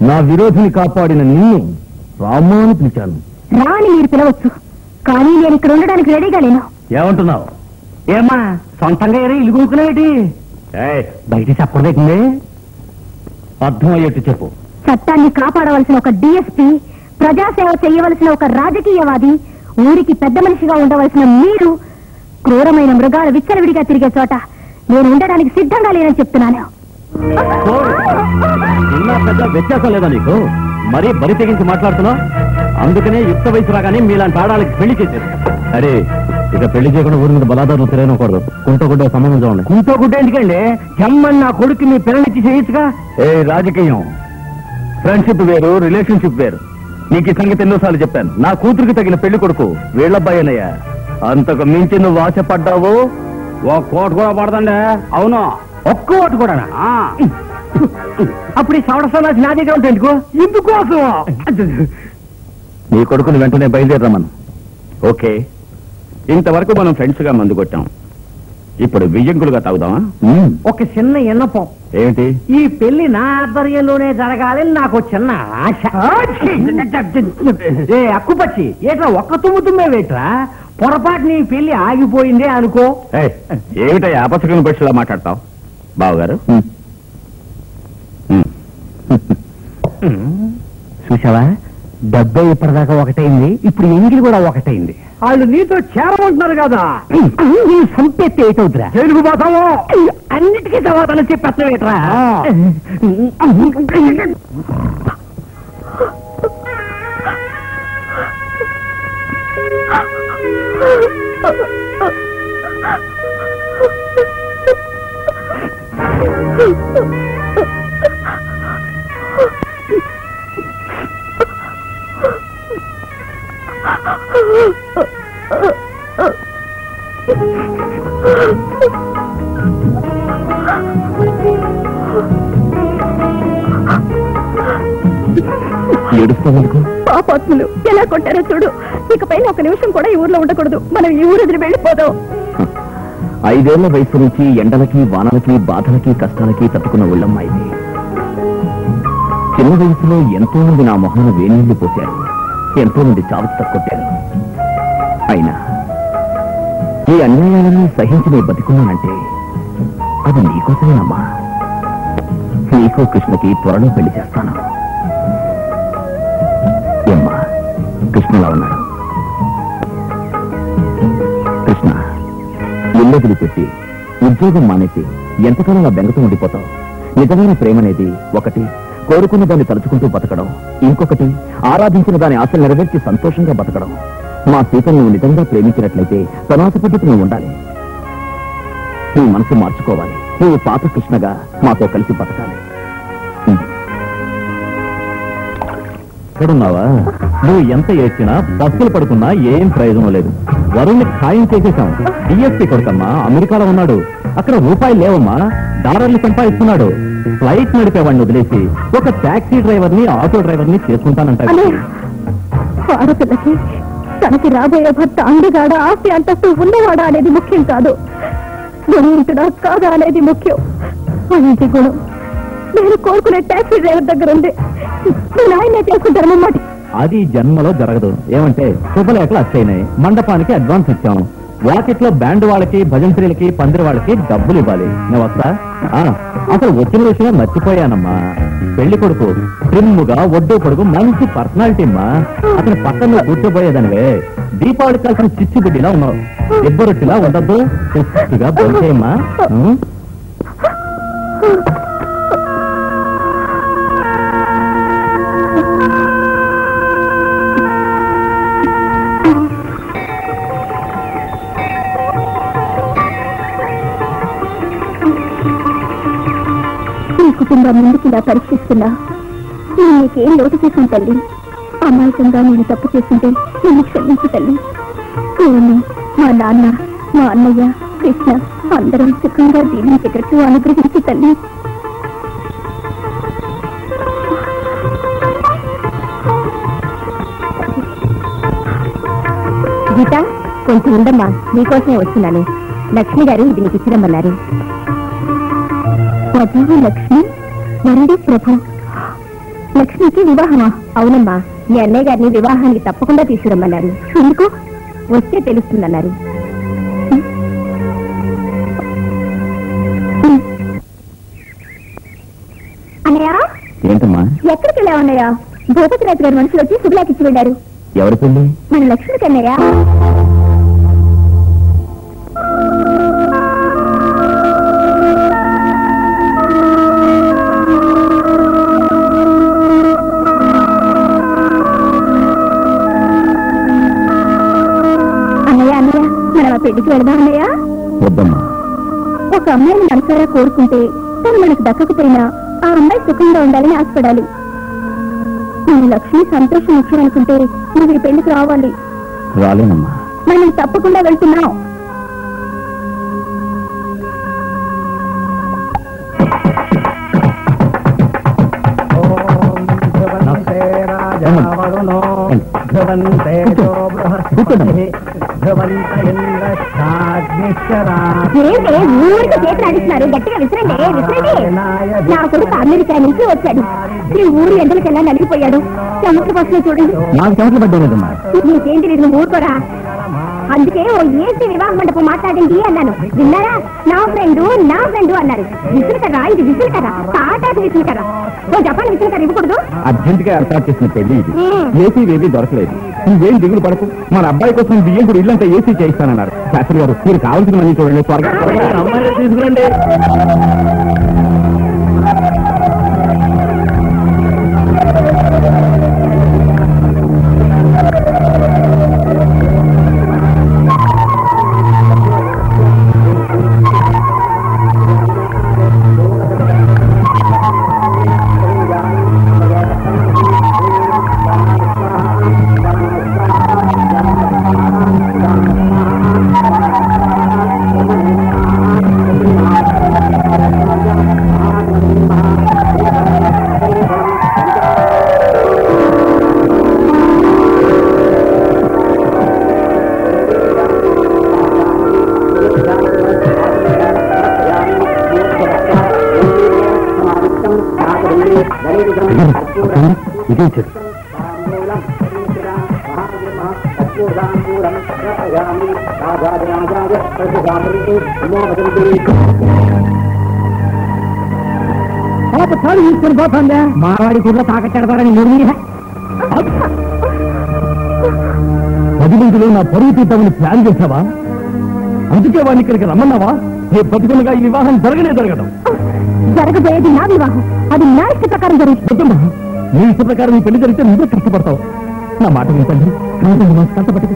నా విరోధిని కాపాడిన నిన్ను రామ్మా అని పిలిచాను. రాని మీరు పిలవచ్చు, కానీ నేను ఇక్కడ ఉండడానికి రెడీగా లేను. ఏమంటున్నావు? ఏమ్మా సొంతంగా ఏరే ఇల్లు కొనుక్కునేటి? బయట చెప్పలేకుంది, అర్థమయ్యేట్టు చెప్పు. చట్టాన్ని కాపాడవలసిన ఒక డిఎస్పీ, ప్రజాసేవ చేయవలసిన ఒక రాజకీయవాది, ఊరికి పెద్ద మనిషిగా ఉండవలసిన మీరు క్రూరమైన మృగాలు విచ్చలవిడిగా తిరిగే చోట నేను ఉండడానికి సిద్ధంగా లేనని చెప్తున్నాను. చిన్న పెద్ద వ్యత్యాసం లేదా నీకు? మరీ బరి తెగించి మాట్లాడుతున్నావు. అందుకనే యుక్త వయసు రాగానే మీలాంటి ఆడాలకి పెళ్లి చేసేది. అరే, ఇక పెళ్లి చేయకుండా ఊరి మీద బలాదారులు తిరగకూడదు. కుంటగుడ్డ సంబంధం చూడండి. కుంటోగుడ్డ ఎందుకండి? చెమ్మని నా కొడుకు మీ పిల్లనిచ్చి చేయొచ్చుగా. రాజకీయం ఫ్రెండ్షిప్ వేరు, రిలేషన్షిప్ వేరు. నీకు ఈ సంగతి ఎన్నోసార్లు చెప్పాను. నా కూతురికి తగిన పెళ్లి కొడుకు వీళ్ళబ్బాయేనయ్యా. అంతకు మించి నువ్వు ఆశపడ్డావు, ఓ కోటు కూడా పడదండి. అవును, ఒక్క ఓటు కూడా. అప్పుడు ఈ సంవత్సరాలు నా దగ్గర ఉంటాయి ఎందుకోసం? నీ కొడుకుని వెంటనే బయలుదేరమను. ఓకే, ఇంతవరకు మనం ఫ్రెండ్స్ గా మందు కొట్టాం, ఇప్పుడు వియ్యంకులుగా తాగుదామా? ఒక చిన్న ఎన్నపం. ఏమిటి? ఈ పెళ్లి నా ఆధ్వర్యంలోనే జరగాలని నాకు చిన్న ఆశ. ఏ అక్కుపచ్చి, ఏట్రా ఒక్క తుమ్మే వేట్రా? పొరపాటు నీ పెళ్లి ఆగిపోయిందే అనుకో. ఏమిటయ్యా అపశకుని పక్షిలా మాట్లాడతావు? బావగారు చూసావా, డబ్బే ఇప్పటిదాకా ఒకటైంది, ఇప్పుడు ఎంగిలి కూడా ఒకటైంది. వాళ్ళు నీతో చేరమంటున్నారు కదా, సంపెత్తి ఏటవుతురా? తెలుగు పోతాము, అన్నిటికీ సమాధానం చెప్పేట్రా. ఏడుస్తావనుకో. పాపాత్ములు ఎలా కొట్టారో చూడు. ఇకపైన ఒక నిమిషం కూడా ఈ ఊర్లో ఉండకూడదు. మనం ఈ ఊరు వదిలి వెళ్ళిపోదాం. 5 ఏళ్ల వయసు నుంచి ఎండలకి, వానలకి, బాధలకి, కష్టాలకి తట్టుకున్న ఒళ్ళమ్మ ఇది. చిన్న వయసులో ఎంతో మంది నా మొహాన వేణీళ్లు పోశారు, ఎంతో మంది చావు తక్కొట్టారు. అయినా ఈ అన్యాయాలను సహించి నేను బతికున్నానంటే అది నీకోసమేనమ్మా. నీకో కృష్ణకి త్వరలో పెళ్లి చేస్తాను. ఏమ్మా, కృష్ణలా ఉన్నాడు? వదిలిపెట్టి ఉద్యోగం మానేసి ఎంతకాలం నా బెంగతో ఉండిపోతావు? నిజమైన ప్రేమ అనేది ఒకటి కోరుకున్న దాన్ని తలుచుకుంటూ బతకడం, ఇంకొకటి ఆరాధించిన దాని ఆశలు నెరవేర్చి సంతోషంగా బతకడం. మా సీతను నువ్వు నిజంగా ప్రేమించినట్లయితే తనాస పద్ధతి నువ్వు ఉండాలి. నువ్వు మనసు మార్చుకోవాలి. నువ్వు పాత కృష్ణగా మాతో కలిసి బతకాలి. ఎక్కడున్నావా? నువ్వు ఎంత ఏడ్చినా బస్సులు పడుకున్నా ఏం ప్రయోజనం లేదు. వరుణ్ణి ఖాయం చేసేశాం. డిఎస్పీ కొడుకమ్మా అమెరికాలో ఉన్నాడు. అక్కడ రూపాయలు లేవమ్మా, డాలర్లు సంపాదిస్తున్నాడు. ఫ్లైట్ నడిపేవాడిని వదిలేసి ఒక టాక్సీ డ్రైవర్ ని ఆటో డ్రైవర్ ని చేసుకుంటానంటాడు. ఆడపిల్లకి తనకి రాబోయే భర్త అందగాడా ఆస్తి అంతస్తు ఉన్నవాడా అనేది ముఖ్యం కాదు, గుణవంతుడా కాదా అనేది ముఖ్యం. ఇంటి గుణం నేను కోరుకునే టాక్సీ డ్రైవర్ దగ్గర ఉంది. నేను ఆయనే చేసుకుంటానన్నమాట. అది జన్మలో జరగదు. ఏమంటే శుభలేఖలు వచ్చాయినాయి, మండపానికి అడ్వాన్స్ ఇచ్చాం. వాకిట్లో బ్యాండ్ వాళ్ళకి, భజన స్త్రీలకి, పందిరి వాళ్ళకి డబ్బులు ఇవ్వాలి. నేను వస్తా. అసలు వచ్చిన విషయం మర్చిపోయానమ్మా. పెళ్లి కొడుకు ట్రిమ్ముగా ఒడ్డు కొడుకు మంచి పర్సనాలిటీ అమ్మా. అతని పక్కన కూర్చోబోయేదానివే. దీపావళి కలిసిన చిచ్చు బిడ్డిలా ఉన్నావు. ఇబ్బరొట్టిలా ఉండద్దు. చిచ్చుగా బొంచేయమ్మా. కుటుంబం ముందుకు ఇలా పరీక్షిస్తున్నా నేను నీకేం లోటు చేశాను తల్లి. అమాయకంగా నేను తప్పు చేస్తుంటే నన్ను క్షమించు తల్లి. నేను మా నాన్న, మా అన్నయ్య, కృష్ణ అందరం సుఖంగా జీవించేటట్టు అనుగ్రహించు తల్లి. గీత కొంచెం ఉండమ్మా, నీకోసమే వస్తున్నాను. లక్ష్మి గారు ఇది నీకు ఇచ్చిరమ్మన్నారు. వధువు లక్ష్మి, వరుడి ప్రభు. లక్ష్మికి వివాహమా? అవునమ్మా, మీ అన్నయ్య గారిని వివాహానికి తప్పకుండా తీసుకురమ్మన్నారు. ఎందుకు? వస్తే తెలుస్తుందన్నారు. అన్నయ్య ఏంటమ్మా? ఎక్కడికి వెళ్ళావు అన్నయ్య? భూపతిరాజు గారి మనుషులు వచ్చి శుభలాకిచ్చి వెళ్ళారు. ఎవరి పెళ్లి? మన లక్ష్మికి అన్నయ్య. పెళ్లికి వెళదాం అన్నయ్య. వద్దమ్మా. ఒక అమ్మాయిని మనసారా కోరుకుంటే తను మనకు దక్కకపోయినా ఆ అమ్మాయి సుఖంగా ఉండాలని ఆశపడాలి. మన లక్ష్మి సంతోషం ముఖ్యం అనుకుంటే నువ్వు ఈ పెళ్లికి రావాలి. రాలేనమ్మా. మనం తప్పకుండా వెళ్తున్నాం. ఊరికి చేతి నడుస్తున్నారు, గట్టిగా విసిరండి విసిరండి. నా కొడుకు అమెరికా నుంచి వచ్చాడు. ఈ ఊరు ఎండలకెల్లా నలిగిపోయాడు. చెమటలు వస్తున్నాయి చూడండి. నాకు చెమటలు పడ్డానమ్మా. నీకేంటి నేను ఊరుకోరా. అందుకే ఓ ఏసీ వివాహ మండపం మాట్లాడింది అన్నాను. విన్నారా? నా ఫ్రెండ్ అన్నారు. విసురుకరా, ఇది విసురుకరా, తాటాకు విసురుకరా. ఓ జపాన్ విసురుకరా ఇవ్వకూడదు. అర్జెంట్ గా ఏర్పాటు చేసిన పెళ్లి ఇది. ఏసీ ఏది దొరకలేదు. నువ్వేం దిగులు పడకు. మన అబ్బాయి కోసం బియ్యం కూడా ఇల్లంతా ఏసీ చేయిస్తానన్నారు. శాస్త్రి గారు మీరు కావాల్సినవన్నీ చూడండి, త్వరగా అమ్మాయిని తీసుకురండి. తీసుకుని పోతుందా? మావాడి కూడా తాకట్టెడతారని మురిగి 10 గంటలు నా పరువు తీద్దామని ప్లాన్ చేసావా? అందుకే వాడిని ఇక్కడికి రమ్మన్నావా? నీ బతుకులుగా ఈ వివాహం జరగదు. జరగబోయేది నా వివాహం, అది నా ఇష్ట ప్రకారం జరుగుతుంది. నీ ఇష్ట ప్రకారం నీ పెళ్లి జరిగితే నువ్వే కష్టపడతావు. నా మాట వింటండి, కష్టపడి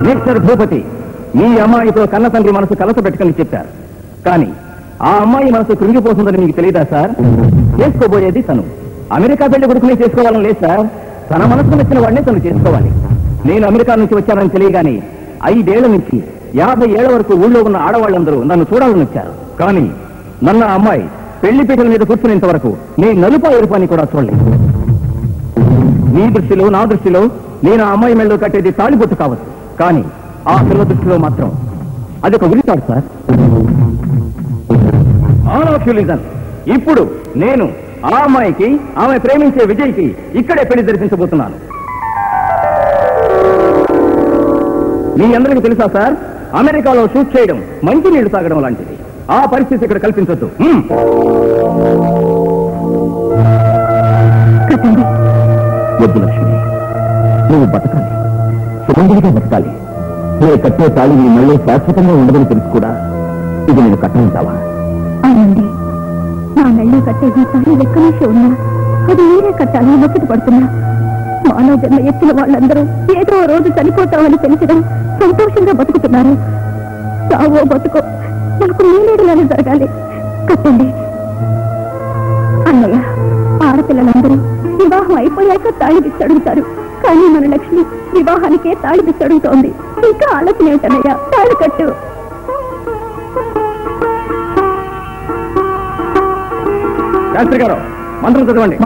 మిస్టర్ భూపతి, మీ అమ్మాయితో కన్న తండ్రి మనసు కలస పెట్టుకుని చెప్పారు. కానీ ఆ అమ్మాయి మనసు కృంగిపోతుందని మీకు తెలియదా సార్? చేసుకోబోయేది తను. అమెరికా పెళ్లి కొడుకునే చేసుకోవాలని లేదు సార్. తన మనసుకు నచ్చిన వాడిని తను చేసుకోవాలి. నేను అమెరికా నుంచి వచ్చానని తెలియగానే 5 ఏళ్ల నుంచి 50 ఏళ్ల వరకు ఊళ్ళో ఉన్న ఆడవాళ్ళందరూ నన్ను చూడాలని వచ్చారు. కానీ నన్న అమ్మాయి పెళ్లి పీటల మీద కూర్చునేంత వరకు నేను నలుపా ఎరుపాని కూడా చూడలేదు. నీ దృష్టిలో, నా దృష్టిలో నేను ఆ అమ్మాయి మెళ్ళలో కట్టేది తాళిబొట్టు కావచ్చు. కానీ ఆ పిల్ల దృష్టిలో మాత్రం అదొక ఉరితాడు సార్. ఇప్పుడు నేను ఆ అమ్మాయికి, ఆమె ప్రేమించే విజయ్కి ఇక్కడే పెళ్లి జరిపించబోతున్నాను. మీ అందరికీ తెలుసా సార్, అమెరికాలో షూట్ చేయడం మంచి నీళ్లు తాగడం లాంటిది. ఆ పరిస్థితి ఇక్కడ కల్పించొద్దు. వద్దు లక్ష్మి, నువ్వు బతకాలి, సుమంగళిగా బతకాలి. నువ్వు కట్టే తాళి నీ మళ్ళీ శాశ్వతంగా ఉండదని తెలుసు కూడా ఇది నేను కట్టమంటావా? అవునండి, నా మెళ్ళో కట్టేది తాళి ఎక్కడి నుంచి ఉన్నా అది వేరే కట్టాలని మొక్కటి పడుతున్నా. మానవ జన్మ ఎత్తిన వాళ్ళందరూ ఏదో రోజు చనిపోతామని తెలిసిన సంతోషంగా బతుకుతున్నారు. చావో బతుకో నాకు నేనేడుగానే జరగాలి. కట్టండి. అన్నయ్య, ఆడపిల్లలందరూ వివాహం అయిపోయాక తాళి బిచ్చడుగుతారు. కానీ మన లక్ష్మి వివాహానికే తాళి బిచ్చడుగుతోంది. ఇంకా ఆలోచన ఏమిటన్నయ్య? తాళి కట్టు. శాస్త్రి గారు, మంత్రం చదవండి.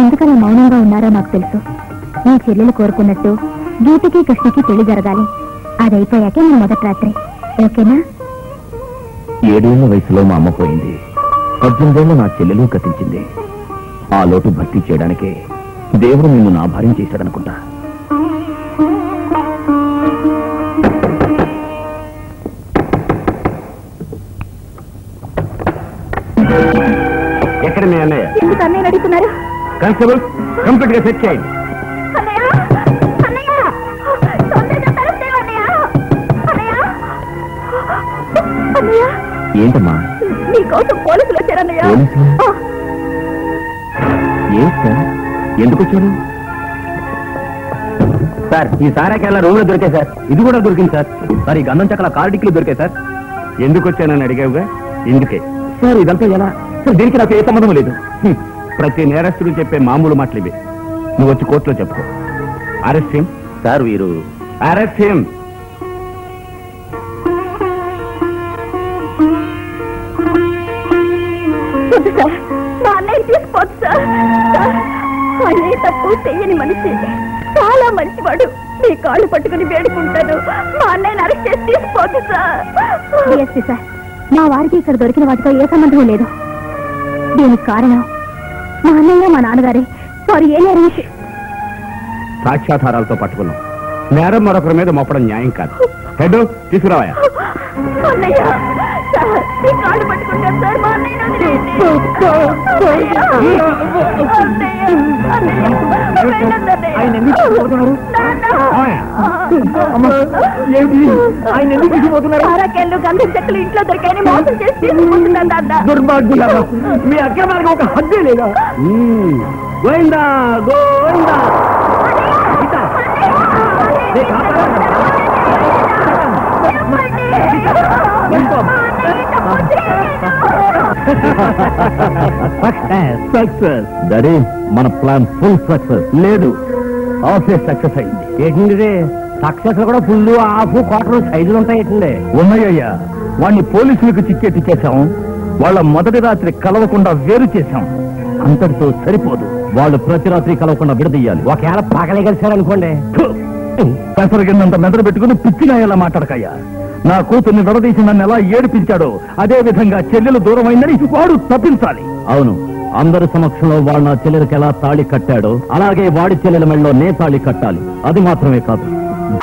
ఎందుకలా మౌనంగా ఉన్నారో నాకు తెలుసు. మీ చెల్లెలు కోరుకున్నట్టు గీతకి కృష్ణకి పెళ్లి జరగాలి. అదైపోయాకే మన మొదటి రాత్రి. ఓకేనా? 7 ఏళ్ల వయసులో మా అమ్మ పోయింది. 18 ఏళ్ల నా చెల్లెలు గతించింది. ఆ లోటు భర్తీ చేయడానికే దేవుడు నిన్ను నా భార్యం చేశాడనుకుంటా. ఎక్కడ మీ అన్నయ్య? ఎందుకు అన్నయ్య అడుగుతున్నారు? కానిస్టేబుల్ కంప్లీట్ గా సెట్ చేయండి. ఏంటమ్మా? నీకోసం పోలీసులు వచ్చారన్నయ్య. ఏంటి సార్, ఎందుకు వచ్చారు? సార్ ఈ సారాకెళ్ళ రూమ్ లో దొరికాయి సార్. ఇది కూడా దొరికింది సార్. సార్ ఈ గంధం చక్కల కార్డిక్లు దొరికాయి సార్. ఎందుకు వచ్చానని అడిగావుగా, ఇందుకే. సార్ ఇదంతా ఎలా సార్? దీనికి నాకు ఏ సంబంధం లేదు. ప్రతి నేరస్తుడు చెప్పే మామూలు మాటలు ఇవి. నువ్వు వచ్చి కోర్టులో చెప్పుకో. Arrest him. సార్ వీరు అరెస్ట్ హిమ్. సార్ మా అన్నయ్య తీసుకోవచ్చు సార్. అన్నయ్య తప్పు చెయ్యని మనిషి, చాలా మంచివాడు. మీ కాళ్ళు పట్టుకుని వేడుకుంటాను. మా అన్నయ్యని అరెస్ట్ చేసి తీసుకోవచ్చు సార్. డిఎస్పీ సార్, మా వారికి ఇక్కడ దొరికిన వాటితో ఏ సంబంధం లేదు. దీనికి కారణం మా అన్నయ్య మా నాన్నగారే. వారు ఏ నేరం సాక్ష్యాధారాలతో పట్టుకున్నాం. నేరం మరొకరి మీద మోపడం న్యాయం కాదు. హెడ్ తీసుకురావయా. అన్నయ్య సార్, మీ కాళ్ళు పట్టుకుంటాను సార్. మా అన్నయ్యని వదిలేయండి. ఆయన ఎందుకు తీసుకుపోతున్నారు? ఆయన ఎందుకు తీసుకుపోతున్నారు? సారాకెళ్ళు గంధం చెక్కలు ఇంట్లో దొరికాయని మోసం చేసి తీసుకుంటున్నాను నాన్న. దుర్భాగ్యులారా, మీ అక్రమానికి ఒక హద్దే లేదా? గోవిందా గోవిందా. సక్సెస్ డాడీ, మన ప్లాన్ ఫుల్ సక్సెస్. లేదు, ఆఫీస్ సక్సెస్ అయింది. ఏంటండి సక్సెస్ కూడా ఫుల్ హాఫ్ క్వార్టర్ సైజులు ఉంటాయి. ఏంటండి ఉన్నాయ్యా, వాణ్ణి పోలీసులకు చిక్కెట్టిచ్చేశాం. వాళ్ళ మొదటి రాత్రి కలవకుండా వేరు చేశాం. అంతటితో సరిపోదు, వాళ్ళు ప్రతి రాత్రి కలవకుండా విడదీయాలి. ఒకవేళ పగలే కలిసారనుకోండి, పెసరగిన్నంత మెదడు పెట్టుకుని పిచ్చినాయలా మాట్లాడకయ్యా. నా కూతుర్ని విడదీసి నన్ను ఎలా ఏడిపించాడో అదే విధంగా చెల్లెలు దూరమైందని వాడు తప్పించాలి. అవును, అందరి సమక్షంలో వాడు నా చెల్లెలకి ఎలా తాళి కట్టాడో అలాగే వాడి చెల్లెల మెళ్ళలో నే తాళి కట్టాలి. అది మాత్రమే కాదు,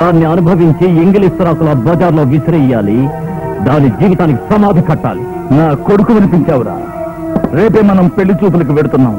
దాన్ని అనుభవించి ఇంగిలిస్తరాకుల బజార్లో విసిరేయాలి. దాని జీవితానికి సమాధి కట్టాలి. నా కొడుకు వినిపించావురా. రేపే మనం పెళ్లి చూపులకు వెడుతున్నాం.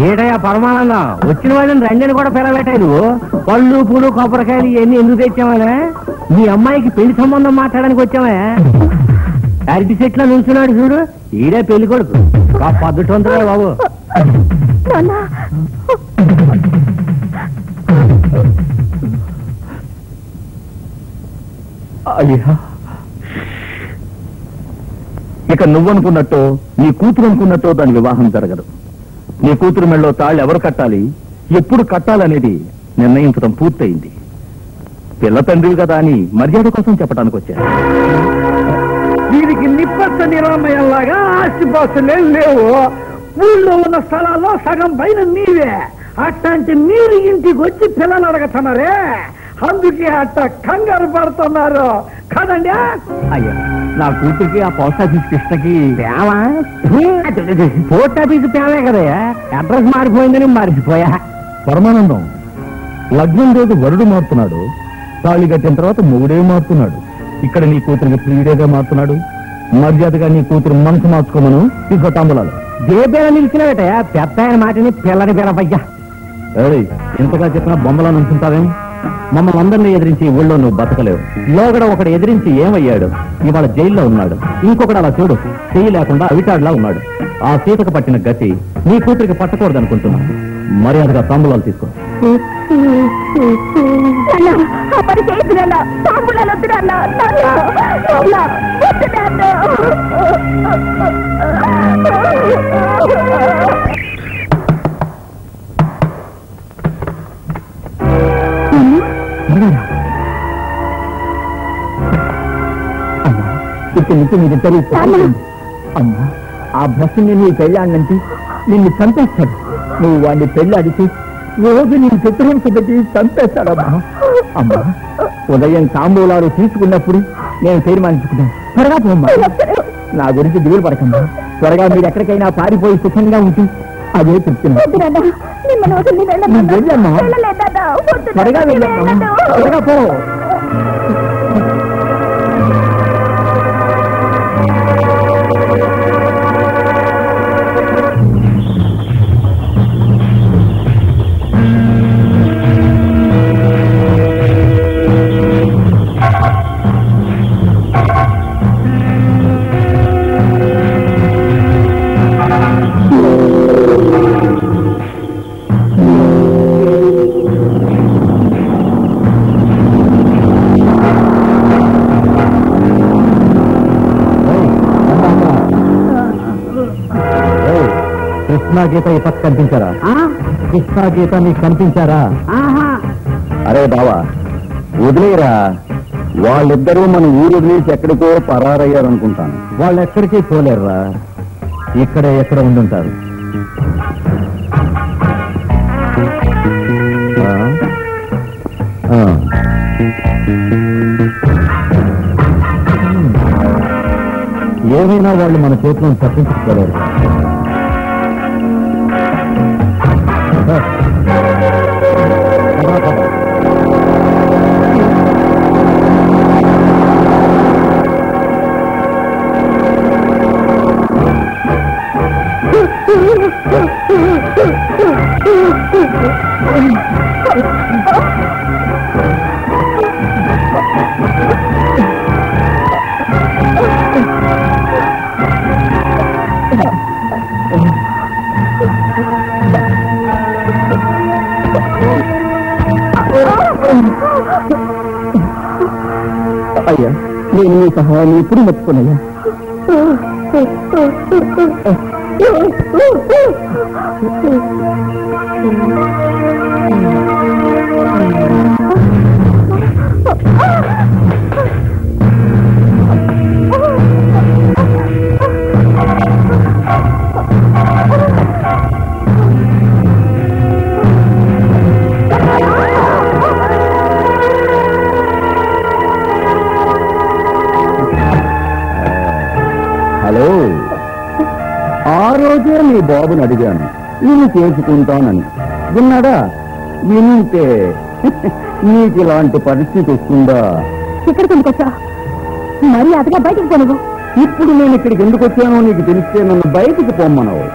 ఏటయ్యా పరమానందం, వచ్చిన వాళ్ళని రండిని కూడా పిలవెట్టాయి. నువ్వు పళ్ళు పూలు కొబ్బరికాయలు ఇవన్నీ ఎందుకు తెచ్చావా? మీ అమ్మాయికి పెళ్లి సంబంధం మాట్లాడడానికి వచ్చావా? అరటి చెట్ల నుంచున్నాడు చూడు, ఈడే పెళ్లి కొడుకు. పద్ధతి ఉంటుందా బాబు? అయ్యా, ఇక నువ్వనుకున్నట్టు నీ కూతురు అనుకున్నట్టు దాని వివాహం జరగదు. నీ కూతురు మెళ్ళలో తాళ్ళు ఎవరు కట్టాలి, ఎప్పుడు కట్టాలనేది నిర్ణయించడం పూర్తయింది. పిల్ల తండ్రి కదా అని మర్యాద కోసం చెప్పడానికి వచ్చాను. వీరికి నిప్పత్త నిరామయంలాగా ఆస్తిపాస్తులే లేవు. ఊళ్ళో ఉన్న స్థలాల్లో సగం పైన నీవే. అట్లాంటి మీరు ఇంటికి వచ్చి పిల్లలు అడగతున్నారే, అందుకే అట్ట కంగారు పడుతున్నారు కాదండి. అయ్యా నా కూతురికి ఆ పోస్ట్ ఆఫీస్ కృష్ణకి ప్రేమ పోస్ట్ ఆఫీస్ ప్రేమే కదయ్యా, అడ్రస్ మారిపోయిందని మరిచిపోయా. పరమానందం, లగ్నం రోజు వరుడు మారుతున్నాడు, తాళి కట్టిన తర్వాత మొగుడే మారుతున్నాడు. ఇక్కడ నీ కూతురికి ప్రియుడేగా మారుతున్నాడు. మర్యాదగా నీ కూతురు మనసు మార్చుకోమను. తీసుకో తాంబూలాలు. దేపేర నిలిచినట్టయా, పెద్ద ఆయన మాటని పిల్లని పిలవయ్యా. ఇంతగా చెప్పినా బొమ్మలా నుంచుంటావేం? మమ్మల్ని అందరినీ ఎదిరించి ఊళ్ళో నువ్వు బతకలేవు. లోగడ ఒకడు ఎదిరించి ఏమయ్యాడు? ఇవాళ జైల్లో ఉన్నాడు. ఇంకొకడు అలా చూడు, చెయ్యి లేకుండా అవిటాడులా ఉన్నాడు. ఆ సీతకు పట్టిన గతి నీ కూతురికి పట్టకూడదనుకుంటున్నా. మర్యాదగా తాంబూలాలు తీసుకో. మరి చేసిన తాంబూలాలు వద్దురన్నా. ఇక్కడి నుంచి మీరిద్దరు అమ్మా, ఆ బస్సు నేను నీ పెళ్ళాడినంటే నిన్ను చంపేస్తాడు. నువ్వు వాడిని పెళ్ళాడితే రోజు నేను చిత్రహింస పెట్టి చంపేస్తాడమ్మా. అమ్మా, ఉదయం తాంబూలాలు తీసుకున్నప్పుడు నేను తీర్మానించుకున్నాను. త్వరగా పోమ్మా, నా గురించి దిగులు పడకమ్మా. త్వరగా మీరు ఎక్కడికైనా పారిపోయి సుఖంగా ఉంటే అదే చెప్తున్నా. వెళ్ళమ్మా, త్వరగా వెళ్ళమ్మా, త్వరగా పో. కృష్ణా గీత ఈ పక్క కనిపించారా? కృష్ణా గీత నీకు కనిపించారా? అరే బావా, వదిలేరా. వాళ్ళిద్దరూ మన ఊరు వదిలేసి ఎక్కడికో పరారయ్యారనుకుంటాను. వాళ్ళు ఎక్కడికి పోలేరురా, ఇక్కడే ఎక్కడ ఉండుంటారు. ఏమైనా వాళ్ళు మన చేతులను తప్పించుకోలేరు. అయ్యా, నేను మీ సహాయాన్ని ఎప్పుడు మర్చిపోనయ్యా. హలో, ఆ రోజే మీ బాబుని అడిగాను నేను చేసుకుంటానని. విన్నాడా? వింటే నీకు ఇలాంటి పరిస్థితి వస్తుందా? ఇక్కడికి ఎందుకు వచ్చా? మరి అతగా బయటికి పోను. ఇప్పుడు నేను ఇక్కడికి ఎందుకు వచ్చానో నీకు తెలిస్తే నన్ను బయటికి పొమ్మనవు.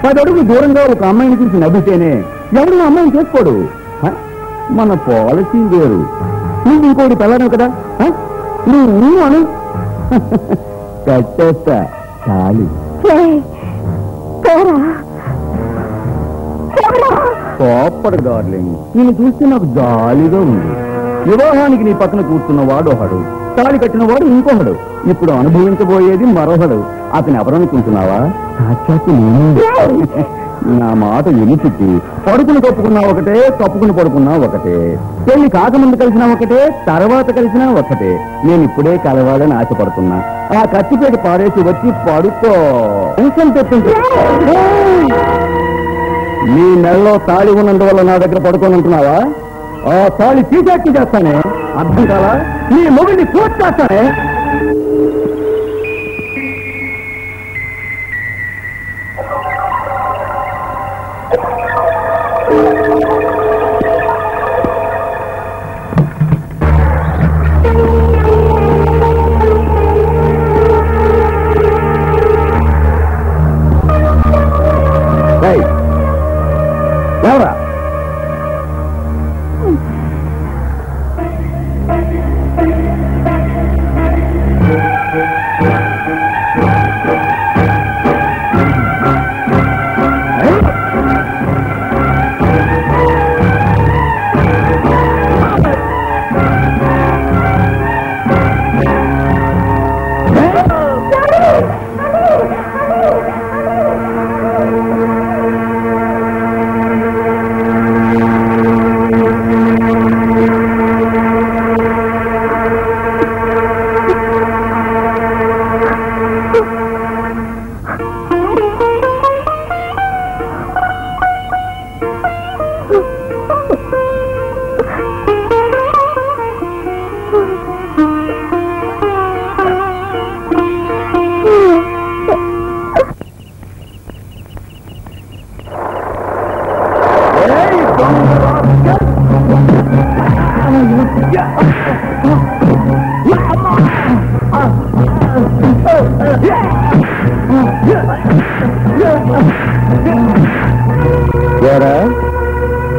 10 అడుగులు దూరంగా ఒక అమ్మాయిని చూసి నవ్వితేనే ఎవడు అమ్మాయిని చేసుకోడు. మన పాలసీ వేరు. నువ్వు ఇంకోటి పెళ్ళను కదా, నువ్వు అను కట్టేస్తా చాలు. కోప్పడు డార్లింగ్, నేను చూస్తే నాకు జాలీగా ఉంది. వివాహానికి నీ పక్కన కూర్చున్నవాడు ఒకడు, తాళి కట్టినవాడు ఇంకొకడు, ఇప్పుడు అనుభవించబోయేది మరొకడు. అతను ఎవరనుకుంటున్నావా? సాక్షాత్తు నేను. నా మాట ఎనిచిట్టి పడుకుని కప్పుకున్నా ఒకటే, కప్పుకుని పడుకున్నా ఒకటే. పెళ్లి కాకముందు కలిసినా ఒకటే, తర్వాత కలిసినా ఒకటే. నేను ఇప్పుడే కలవాలని ఆశపడుతున్నా. ఆ కత్తిపేట పారేసి వచ్చి పడుకో. టెన్షన్ తెచ్చింది. నీ నెలలో తాళి ఉన్నందువల్ల నా దగ్గర పడుకోనంటున్నావా? ఆ తాళి తీసేట్టు చేస్తానే. అర్థం కాలా? నీ మొగుడిని పూర్తి చేస్తానే. ఎవరా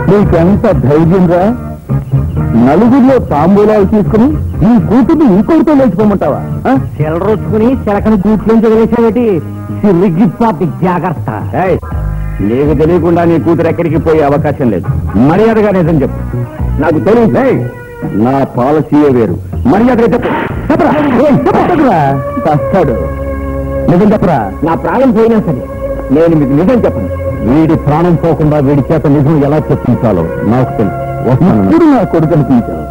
నీకెంత ధైర్యం రా? నలుగురిలో తాంబూలాలు తీసుకుని నీ కూతుర్ని ఇంకొకరితో లేచిపోమంటావా? చెలరొచ్చుకుని చిలకని గూట్లోంచి వదిలేసావేటి? సిరిగిప్పాటి జాగ్రత్త. నీకు తెలియకుండా నీ కూతురు ఎక్కడికి పోయే అవకాశం లేదు. మర్యాదగా నిజం చెప్పు. నాకు తెలియదు. నా పాలసీయే వేరు. మర్యాదగా చెప్పు. చెప్పరా? కష్టాడు. నిజం చెప్పరా? నా ప్రాణం పోయినా సరే నేను మీకు నిజం చెప్పను. వీడి ప్రాణం పోకుండా వీడి చేత నిజం ఎలా చెప్పించాలో నాకు తెలుసు. వస్తున్నాను. నా కొడుకు అనిపించాను.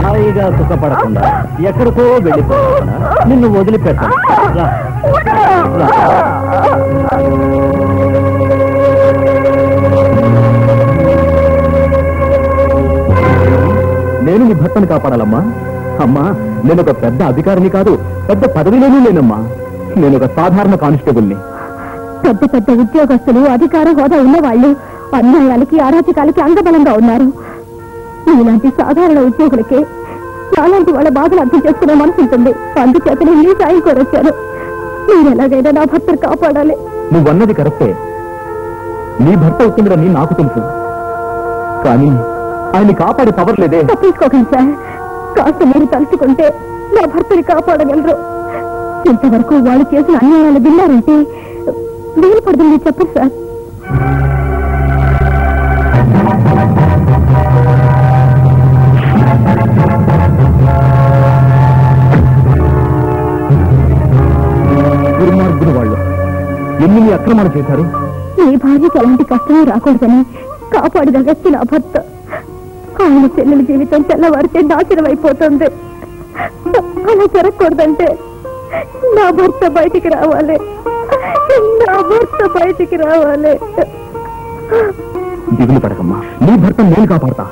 హాయిగా సుఖపడకుండా ఎక్కడికో వెళ్ళిపోతున్నా నిన్ను వదిలిపెట్టాను. నేను నీ భర్తను కాపాడాలమ్మా. అమ్మా, నేను ఒక పెద్ద అధికారిని కాదు, పెద్ద పదవిలోనూ లేనమ్మా. నేను ఒక సాధారణ కానిస్టేబుల్ని. పెద్ద పెద్ద ఉద్యోగస్తులు, అధికార హోదా ఉన్నవాళ్లు అన్యాయాలకి, అరాచకాలకి అంగబలంగా ఉన్నారు. ఇలాంటి సాధారణ ఉద్యోగులకే అలాంటి వాళ్ళ బాధలు అర్థం చేసుకునే మనసు ఉంటుంది. అందుచేతనే నీ సాయం కోరొచ్చాను. నేను ఎలాగైనా నా భర్తను కాపాడాలి. నువ్వన్నది కరెక్టే. నీ భర్త అవుతుందని నాకు తెలుసు, కానీ ఆయన్ని కాపాడే పవర్ లేదే. తప్పించుకోకండి సార్. కాస్త మీరు తలుచుకుంటే నా భర్తని కాపాడగలరు. ఇంతవరకు వాళ్ళు చేసిన అన్యాయాలు విన్నారంటే వీలు పడుతుంది. చెప్పండి సార్. దుర్మార్గులు వాళ్ళు ఎన్ని అక్రమాలు చేశారు. నీ భార్యకి ఎలాంటి కష్టమే రాకూడదని కాపాడిన వ్యక్తి నా భర్త. ఆయన చెల్లెల జీవితం తెల్లవారితే నాశనం అయిపోతుంది. అలా జరగకూడదంటే నా భర్త బయటికి రావాలి. నా భర్త బయటికి రావాలి. దిగులు పడకమ్మా, నీ భర్త నేను కాపాడతా.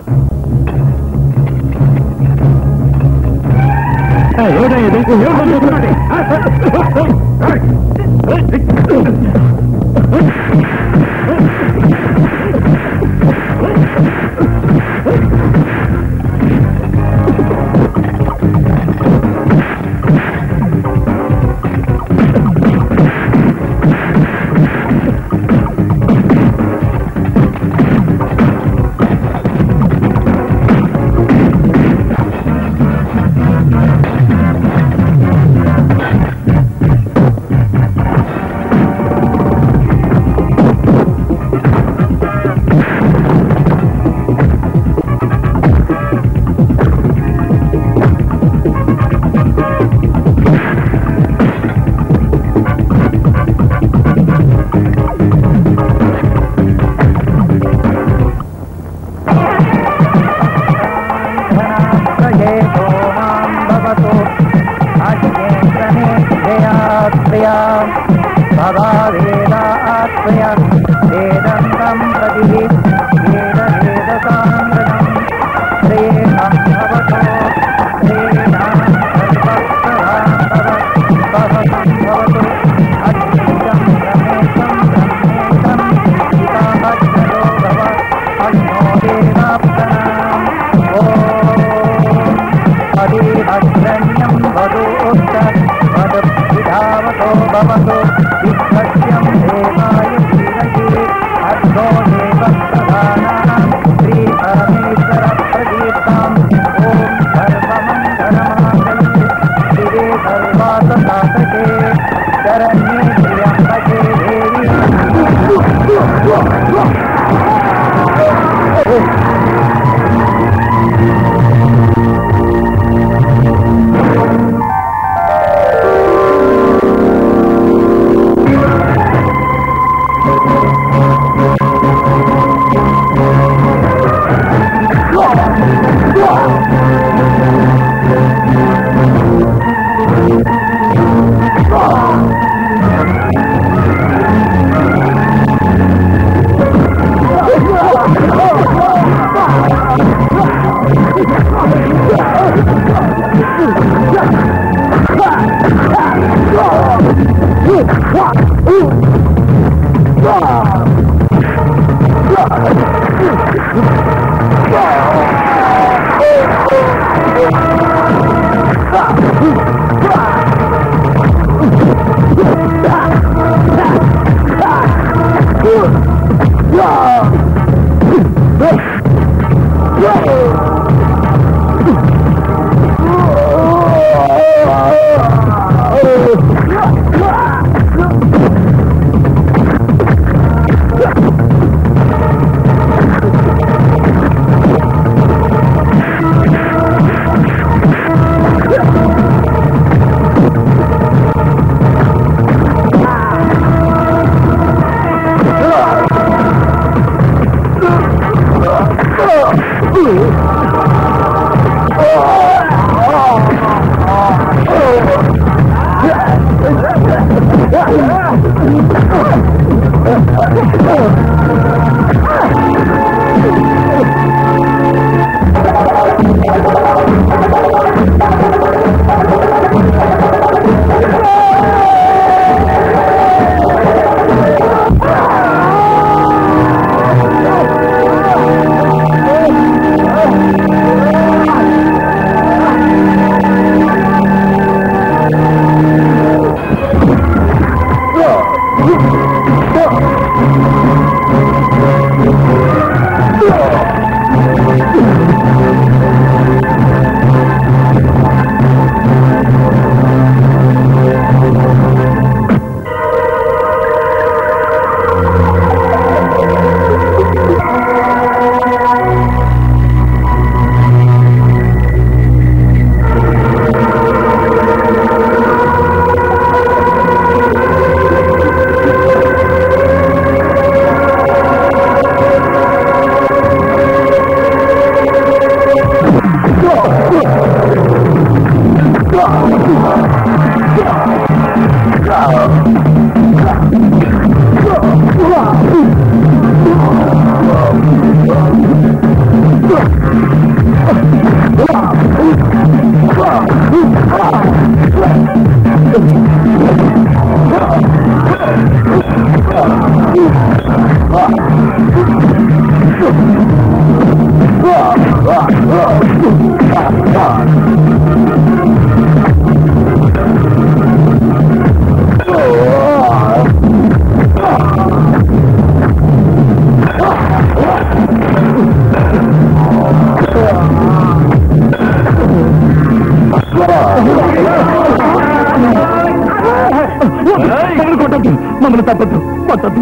మమ్మల్ని తప్పదు పట్టదు.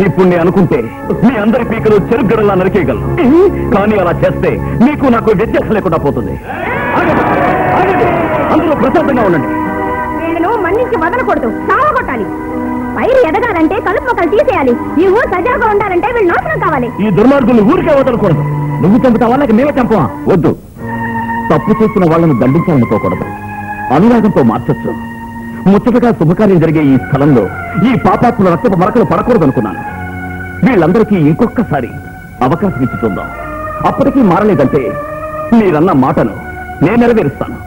ఇప్పుడు నేను అనుకుంటే మీ అందరి పీకలు చెరుగడలా నరికేయగలను, కానీ అలా చేస్తే మీకు నాకు వ్యత్యాసం లేకుండా పోతుంది. అందరూ ప్రశాంతంగా ఉండండి. వీళ్ళను మన్నించి వదలకూడదు, సావగొట్టాలి. పైరు ఎదగాలంటే కలుపు మొక్కలు తీసేయాలి. ఈ ఊరు సజావుగా ఉండాలంటే వీళ్ళు నాశనం కావాలి. ఈ దుర్మార్గులు ఊరికే వదలకూడదు. నువ్వు చంపుతావా లేక మేమే చంపవా? వద్దు, తప్పు చేసిన వాళ్లను దండించాలనుకోకూడదు, అనురాగంతో మార్చొచ్చు. ముచ్చటగా శుభకార్యం జరిగే ఈ స్థలంలో ఈ పాపాత్ముల రక్తపు మరకలు పడకూడదు అనుకున్నాను. వీళ్ళందరికీ ఇంకొకసారి అవకాశం ఇచ్చి చూద్దాం. అప్పటికీ మారలేదంటే మీరన్న మాటను నేను నెరవేరుస్తాను.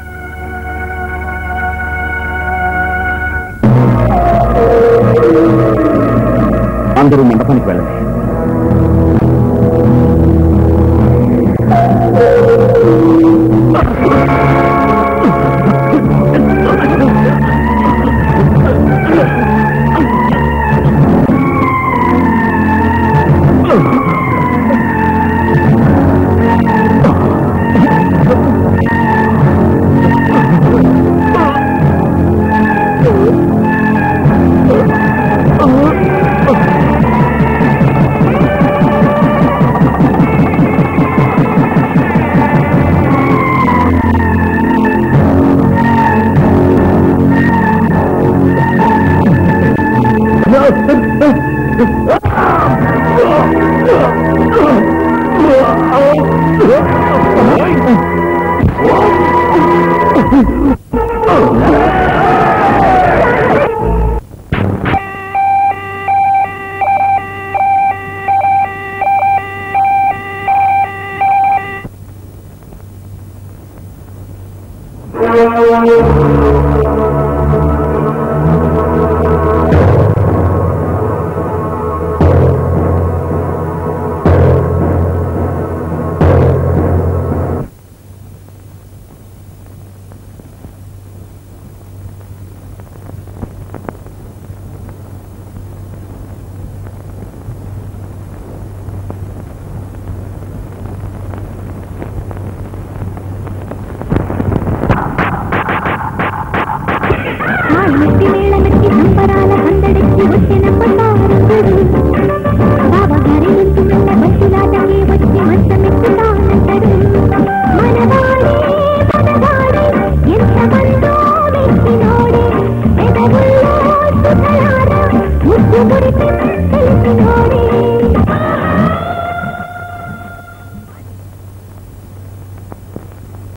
అందరూ మండపానికి వెళ్ళండి.